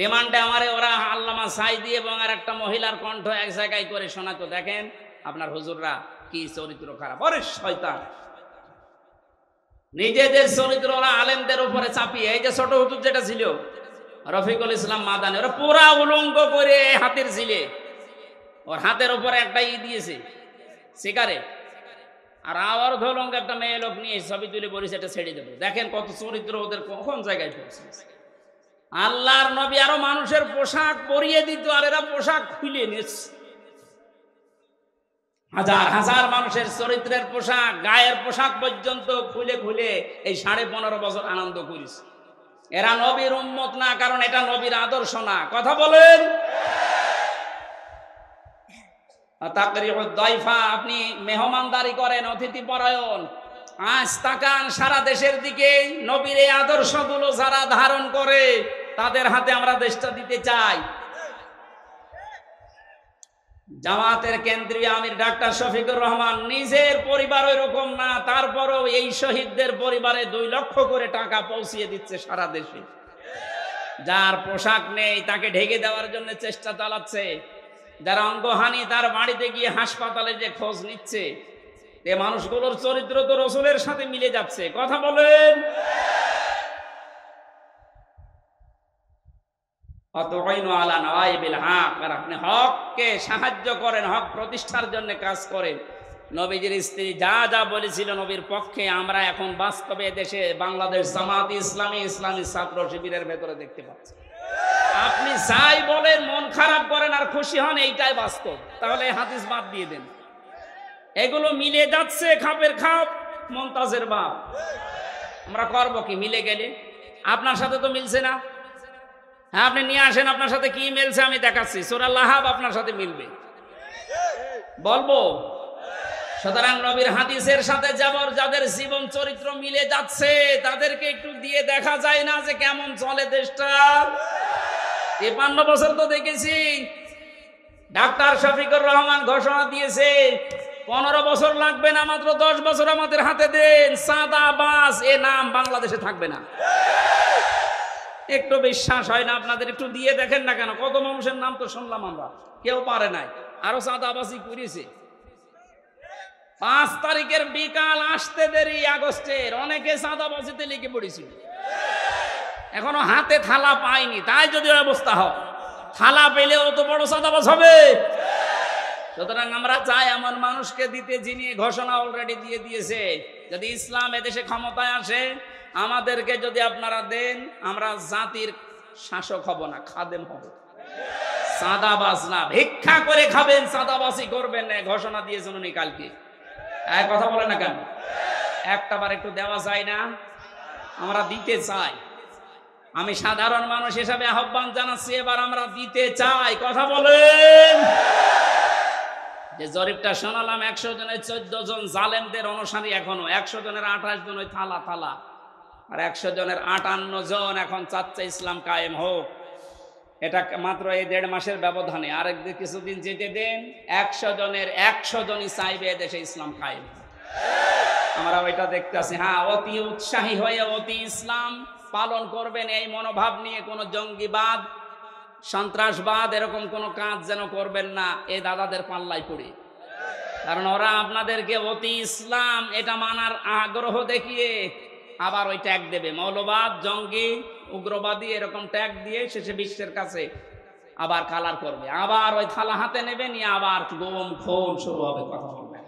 রিমান্ডে আমারে ওরা আল্লামা সাইদি এবং আর একটা মহিলার কণ্ঠ এক জায়গায় করে শোনাতো, দেখেন আপনার হুজুররা কি চরিত্র খারাপ। ওরে শয়তান, নিজেদের চরিত্র ওরা আলেমদের উপরে চাপিয়ে, এই যে ছোট হুজুর যেটা ছিল রফিকুল ইসলাম মাদানী, ওরা পুরা উলঙ্গ করে হাতের ছিলে, ওর হাতের উপরে একটা দিয়েছে সিগারেট, আর আবার ধলঙ্গ একটা মেয়ে লোক নিয়ে ছবি তুলে বলেছে এটা ছেড়ে দেবো। দেখেন কত চরিত্র ওদের কোন জায়গায় পৌঁছে। আল্লাহর নবী আরো মানুষের পোশাক পরিয়ে দিত, আর এরা পোশাক খুলে নিচ্ছে। হাজার হাজার মানুষের চরিত্রের পোশাক, গায়ের পোশাক পর্যন্ত খুলে খুলে এই 15.5 বছর আনন্দ করিস। এরা নবীর উম্মত না, কারণ এটা নবীর আদর্শ না। কথা বলেন। আপনি মেহমানদারি করেন, অতিথি পরায়ণ, আজ তাকান সারা দেশের দিকে। নবীর এই আদর্শগুলো যারা ধারণ করে তাদের হাতে আমরা দেশটা দিতে চাই। জামাতের কেন্দ্রীয় আমির ডাক্তার শফিকুর রহমান নিজের পরিবার ওইরকম না, তারপরও এই শহীদদের পরিবারে 2 লক্ষ করে টাকা পৌঁছিয়ে দিচ্ছে সারা দেশে। যার পোশাক নেই তাকে ঢেকে দেওয়ার জন্য চেষ্টা চালাচ্ছে। যারা অঙ্গহানি তার বাড়িতে গিয়ে হাসপাতালে যে খোঁজ নিচ্ছে, এ মানুষগুলোর চরিত্র তো রসুলের সাথে মিলে যাচ্ছে। কথা বলেন। আপনি হককে সাহায্য করেন, হক প্রতিষ্ঠার জন্য কাজ করেন। নবীজির স্ত্রী যা যা বলেছিল নবীর পক্ষে, আমরা এখন বাস্তবে দেশে বাংলাদেশ জামাত ইসলামী, ইসলামী ছাত্র শিবিরের ভেতরে দেখতে পাচ্ছি। আপনি যাই বলেন, মন খারাপ করেন আর খুশি হন, এইটাই বাস্তব। তাহলে হাদিস বাদ দিয়ে দেন। এগুলো মিলে যাচ্ছে, খাপের খাপ মুমতাজের বাপ। আমরা করবো কি মিলে গেলে? আপনার সাথে তো মিলছে না। হ্যাঁ, আপনি নিয়ে আসেন আপনার সাথে কি মিলছে আমি দেখাচ্ছি। সূরা লাহাব আপনার সাথে মিলবে, বলবো। সুতরাং নবীর হাদিসের সাথে যাদের জীবন চরিত্র মিলে যাচ্ছে তাদেরকে একটু দিয়ে দেখা যায় না যে কেমন চলে দেশটা। 53 বছর তো দেখেছি। ডাক্তার শফিকুর রহমান ঘোষণা দিয়েছে 15 বছর লাগবে না, মাত্র 10 বছর আমাদের হাতে দেন, চাঁদাবাজ এ নাম বাংলাদেশে থাকবে না। একটু বিশ্বাস হয় না আপনাদের? একটু দিয়ে দেখেন না কেন? কত মানুষের নাম তো শুনলাম আমরা, কেউ পারে নাই, আরো চাঁদাবাজি করেছে। 5 তারিখের বিকাল আসতে দেরি, আগস্টের অনেকে চাঁদাবাজিতে লিখে পড়েছিল, এখনো হাতে থালা পায়নি। তাই যদি অবস্থা হয়, থালা পেলেও তো বড় চাঁদাবাজ হবে। সুতরাং আমরা চাই এমন মানুষকে দিতে যিনি ঘোষণা অলরেডি দিয়ে দিয়েছে, যদি ইসলাম এদেশে ক্ষমতায় আসে আমাদেরকে যদি আপনারা দেন, আমরা জাতির শাসক হব না, খাদেম হব। চাঁদাবাজ না, ভিক্ষা করে খাবেন, চাঁদাবাজি করবেন না, ঘোষণা দিয়েছেন উনি কালকে। এক কথা বলে না কেন? একটাবার একটু দেওয়া যায় না? আমরা দিতে চাই। আমি সাধারণ মানুষ হিসাবে আহ্বান জানাচ্ছি, এবার আমরা দিতে চাই। কথা বলেন। যে জরিপটা শোনালাম, 100 জনের 14 জন জালেমদের অনুসারী, এখনো 100 জনের 28 জন ওই থালা থালা, আর 100 জনের 58 জন এখন চাচ্ছে ইসলাম কায়েম হোক। এটা মাত্র এই 1.5 মাসের ব্যবধানে। আরেক কিছুদিন যেতে দেন, 100 জনের 100 জনই চাইবে এদেশে ইসলাম কায়েম। আমরা ওইটা দেখতে আছি। হ্যাঁ, অতি উৎসাহী হয়ে অতি ইসলাম পালন করবেন, এই মনোভাব নিয়ে কোনো জঙ্গিবাদ, সন্ত্রাসবাদ এরকম কোনো কাজ যেন করবেন না এই দাদাদের পাল্লায় পড়ে। কারণ ওরা আপনাদেরকে অতি ইসলাম এটা মানার আগ্রহ দেখিয়ে আবার ওই ট্যাগ দেবে, মৌলবাদ, জঙ্গি, উগ্রবাদী এরকম ট্যাগ দিয়ে শেষে বিশ্বের কাছে আবার কালার করবে। আবার ওই থালা হাতে নেবে, নিয়ে আবার গোম খুন শুরু হবে। কথা বলবে।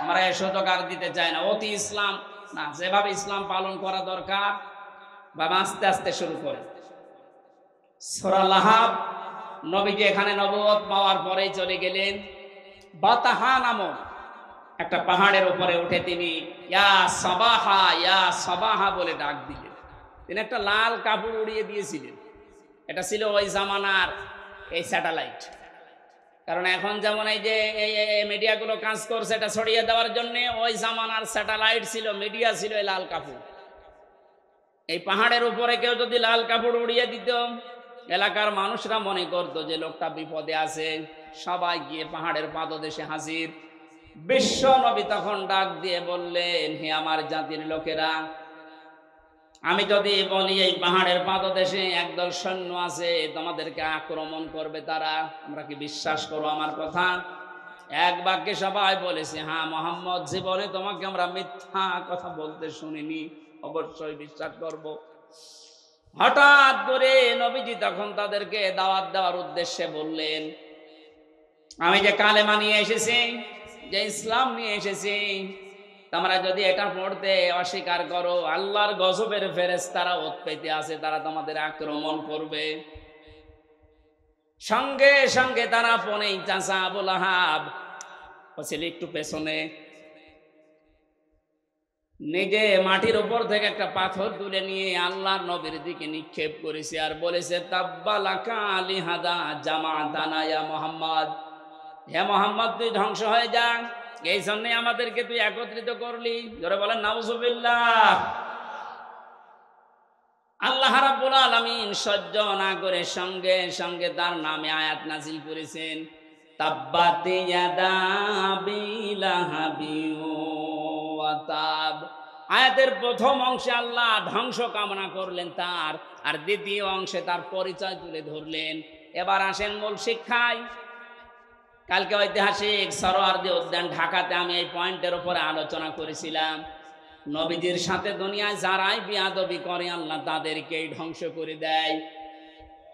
আমরা এই সুযোগ আর দিতে চাই না। অতি ইসলাম না, যেভাবে ইসলাম পালন করা দরকার বা আস্তে আস্তে শুরু করে। সূরা লাহাব, নবীজি এখানে নবুয়ত পাওয়ার পরেই চলে গেলেন বাতাহা নামক একটা পাহাড়ের উপরে উঠে তিনি ইয়া সাবাহা বলে ডাক দিলেন। তিনি একটা লাল কাপড় উড়িয়ে দিয়েছিলেন। এটা ছিল ওই জামানার এই স্যাটেলাইট। কারণ এখন যেমন এই যে মিডিয়াগুলো কাজ করছে এটা ছড়িয়ে দেওয়ার জন্য, ওই জামানার স্যাটেলাইট ছিল, মিডিয়া ছিল এই লাল কাপড়। এই পাহাড়ের উপরে কেউ যদি লাল কাপড় উড়িয়ে দিত, এলাকার মানুষরা মনে করতো যে লোকটা বিপদে আছে, সবাই গিয়ে পাহাড়ের পাদদেশে হাজির। বিশ্ব নবী তখন ডাক দিয়ে বললেন, হে আমার জাতির লোকেরা, আমি যদি বলি এই পাহাড়ের পাদদেশে একদল সৈন্য আছে, তোমাদেরকে আক্রমণ করবে তারা, তোমরা কি বিশ্বাস করো আমার কথা? এক বাক্যে সবাই বলেছে, হ্যাঁ মুহাম্মদ, জীবনে তোমাকে আমরা মিথ্যা কথা বলতে শুনিনি, অবশ্যই বিশ্বাস করব। হঠাৎ করে নবীজি তখন তাদেরকে দাওয়াত দেওয়ার উদ্দেশ্যে বললেন, আমি যে কালেমা নিয়ে এসেছি, যে ইসলাম নিয়ে এসেছি, তোমরা যদি এটা পড়তে অস্বীকার করো, আল্লাহর গজবের ফেরেশতারা ওৎ পেতে আছে, তারা তোমাদের আক্রমণ করবে। সঙ্গে সঙ্গে তারা পনেই চাচা আবু লাহাব ছিল একটু পেছনে, নিজে মাটির উপর থেকে একটা পাথর তুলে নিয়ে আল্লাহর নবীর দিকে নিক্ষেপ করেছে আর বলেছে, তাব্বালাকা লিহাদা জামাতানা ইয়া মুহাম্মদ, হে মুহাম্মদ তুই ধ্বংস হয়ে যা, এই জন্যই আমাদেরকে তুই একত্রিত করলি। জোরে বলেন নাউজুবিল্লাহ। আল্লাহ রাব্বুল আলামিন সহ্য না করে সঙ্গে সঙ্গে তার নামে আয়াত নাজিল করেছেন, তাব্বাত ইয়াদা আবি লাহাবি ওয়া তাব। আয়াতের প্রথম অংশে আল্লাহ ধ্বংস কামনা করলেন তার, আর দ্বিতীয় অংশে তার পরিচয় তুলে ধরলেন। এবার আসেন মূল শিক্ষায়। কালকে ঐতিহাসিক সরোয়ার্দী উদ্যান ঢাকাতে আমি এই পয়েন্টের উপরে আলোচনা করেছিলাম, নবীজির সাথে দুনিয়ায় যারাই বিয়াদবি করে আল্লাহ তাদেরকেই ধ্বংস করে দেয়।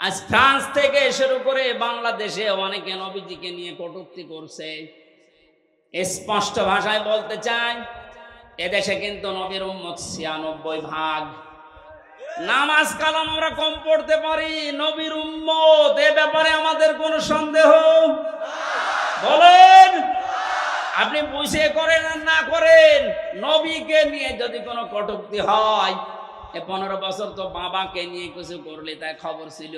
আজ ফ্রান্স থেকে শুরু করে বাংলাদেশে অনেকে নবীজিকে নিয়ে কটূক্তি করছে। স্পষ্ট ভাষায় বলতে চাই, এদেশে কিন্তু নবীর উম্মত ৯৬%। নামাজ কালাম আমরা কম পড়তে পারি, নবীর উম্মত এ ব্যাপারে আমাদের কোনো সন্দেহ বলেন? আপনি বুঝে করেন আর না করেন, নবীকে নিয়ে যদি কোনো কটূক্তি হয়, 15 বছর তো বাবাকে নিয়ে কিছু করলে তাই খবর ছিল,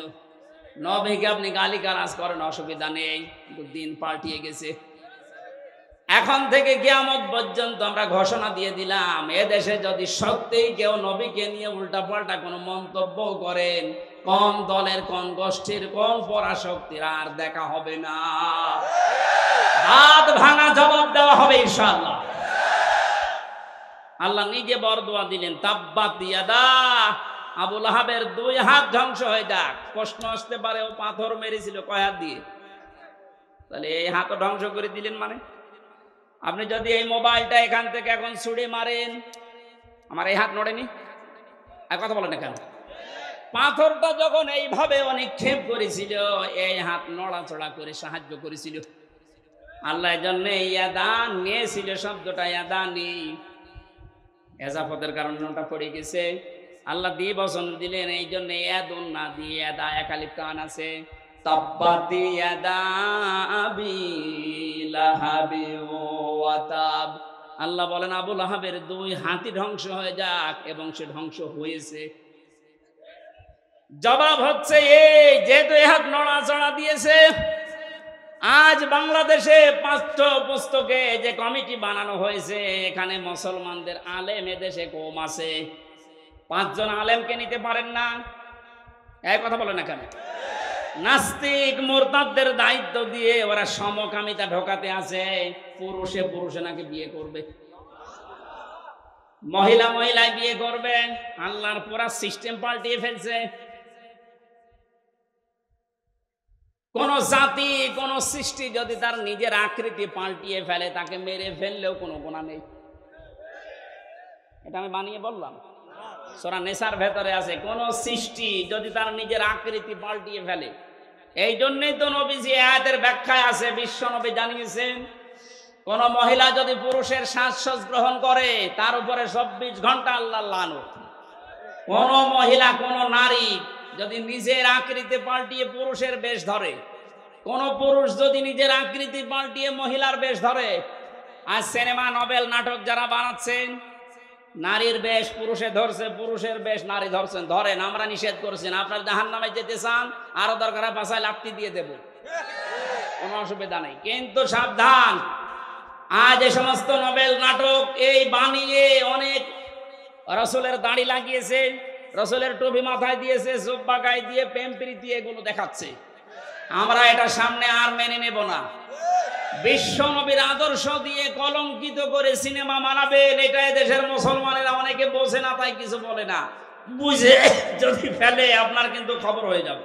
নবীকে আপনি গালিগালাজ করেন অসুবিধা নেই, কিন্তু দিন পাল্টিয়ে গেছে। এখন থেকে কিয়ামত পর্যন্ত আমরা ঘোষণা দিয়ে দিলাম, এদেশে যদি সত্যিই কেউ নবীকে নিয়ে উল্টাপাল্টা কোনো মন্তব্য করেন, কোন দলের কোন গোষ্ঠীর কোন পরাশক্তির আর দেখা হবে না, হাত ভাঙা জবাব দেওয়া হবে ইনশাআল্লাহ। আল্লাহ নিজে বরদোয়া দিলেন, তাব্বাত ইয়াদা, আবু লাহাবের 2 হাত ধ্বংস হয়ে যাক। প্রশ্ন আসতে পারে, ও পাথর মেরেছিল কয় হাত দিয়ে? তাহলে এই হাত ধ্বংস করে দিলেন মানে? আপনি যদি এই মোবাইলটা এখান থেকে এখন ছুড়ে মারেন, আমার এই হাত নড়েনি? আর কথা বলেন কেন? পাথরটা যখন এইভাবে নিক্ষেপ করেছিল, এই হাত নড়াচড়া করে সাহায্য করেছিল। আল্লাহ জন্য ইয়াদান নিয়েছিল, শব্দটা ইয়াদানি এজাফতের কারণে ওটা পড়ে গেছে। আল্লাহ দিয়ে বচন দিলেন, এই জন্য ইয়াদুন না দিয়ে ইয়াদা একালিপ টান আছে। তাব্বাত ইয়াদা আবি লাহাবি ওয়া তাব। আল্লাহ বলেন আবু লাহাবের 2 হাতই ধ্বংস হয়ে যাক, এবং সে ধ্বংস হয়েছে। জবাব হচ্ছে এই, যেহেতু এই হাত নড়াচড়া দিয়েছে, আজ বাংলাদেশে পাঠ্য পুস্তকে যে কমিটি বানানো হয়েছে, এখানে মুসলমানদের আলেম এদেশে কম আছে, 5 জন আলেমকে নিতে পারেন না। এই কথা বলে না কেন? নাস্তিক মুরতাদদের দায়িত্ব দিয়ে ওরা সমকামিতা ঢোকাতে আছে, পুরুষে পুরুষে নাকি বিয়ে করবে, মহিলা মহিলায় বিয়ে করবে। আল্লাহর পুরা সিস্টেম পাল্টিয়ে ফেলছে। কোন জাতি কোন সৃষ্টি যদি তার নিজের আকৃতি পাল্টিয়ে ফেলে, তাকে মেরে ফেললেও কোনো গুনাহ নেই। এটা আমি বানিয়ে বললাম, সূরা নিসার ভেতরে আছে, কোন সৃষ্টি যদি তার নিজের আকৃতি পাল্টিয়ে ফেলে। এই জন্যই তো নবীজি আয়াতের ব্যাখ্যায় আছে, বিশ্ব নবী জানিয়েছেন, কোন মহিলা যদি পুরুষের সাজসজ্জ গ্রহণ করে, তার উপরে 24 ঘন্টা আল্লাহর লানত। কোন মহিলা কোন নারী যদি নিজের আকৃতি পাল্টিয়ে পুরুষের বেশ ধরে, কোন পুরুষ যদি নিজের আকৃতি পাল্টিয়ে মহিলার বেশ ধরে, আজ সিনেমা নভেল নাটক যারা বানাচ্ছেন, নারীর বেশ পুরুষে ধরছে, পুরুষের বেশ নারী ধরছেন, ধরেন, আমরা নিষেধ করছেন। আপনার জাহান্নামে যেতে চান, আরো দরকার পাশায় লাফতি দিয়ে দেব, কোনো অসুবিধা নেই। কিন্তু সাবধান, আজ এই সমস্ত নভেল নাটক এই বানিয়ে অনেক রাসূলের দাড়ি লাগিয়েছে, রসুলের টুপি মাথায় দিয়েছে, জুব্বা গায়ে দিয়ে, প্রেম প্রীতি এগুলো দেখাচ্ছে। আমরা এটা সামনে আর মেনে নেব না। বিশ্ব নবীর আদর্শ দিয়ে কলঙ্কিত করে সিনেমা মানাবেন, এটা দেশের মুসলমানেরা অনেকে বোঝে না, তাই কিছু বলে না। বুঝে যদি ফেলে আপনার কিন্তু খবর হয়ে যাবে।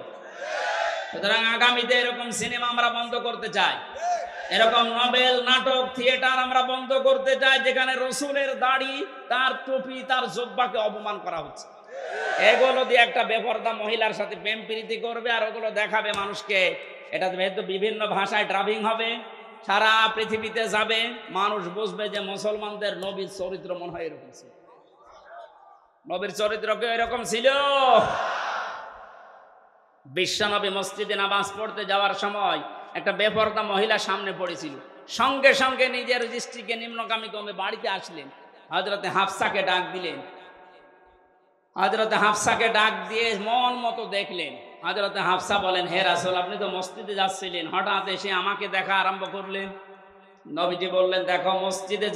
সুতরাং আগামীতে এরকম সিনেমা আমরা বন্ধ করতে চাই, এরকম নভেল, নাটক, থিয়েটার আমরা বন্ধ করতে চাই যেখানে রসুলের দাড়ি, তার টুপি, তার জুব্বাকে অপমান করা হচ্ছে। এগুলো দিয়ে একটা বেপরদা মহিলার সাথে প্রেম প্রীতি করবে আর ওগুলো দেখাবে মানুষকে। এটা যেহেতু বিভিন্ন ভাষায় ড্রাবিং হবে, সারা পৃথিবীতে যাবে, মানুষ বুঝবে যে মুসলমানদের নবীর চরিত্র মনে হয় এরকম ছিল। নবীর চরিত্র কি এরকম ছিল? বিশ্বনবী মসজিদে নামাজ পড়তে যাওয়ার সময় একটা বেপরদা মহিলা সামনে পড়েছিল, সঙ্গে সঙ্গে নিজের দৃষ্টিকে নিম্নগামী কমে বাড়িতে আসলেন, হযরতে হাফসাকে ডাক দিলেন। হযরতে হাফসাকে ডাক দিয়ে মন মতো দেখলেন। হযরতে হাফসা বলেন, হে রাসূল, আপনি তো মসজিদে যাচ্ছিলেন, হঠাৎ এসে আমাকে দেখা আরম্ভ করলেন। নবীজি বললেন, দেখো, মসজিদে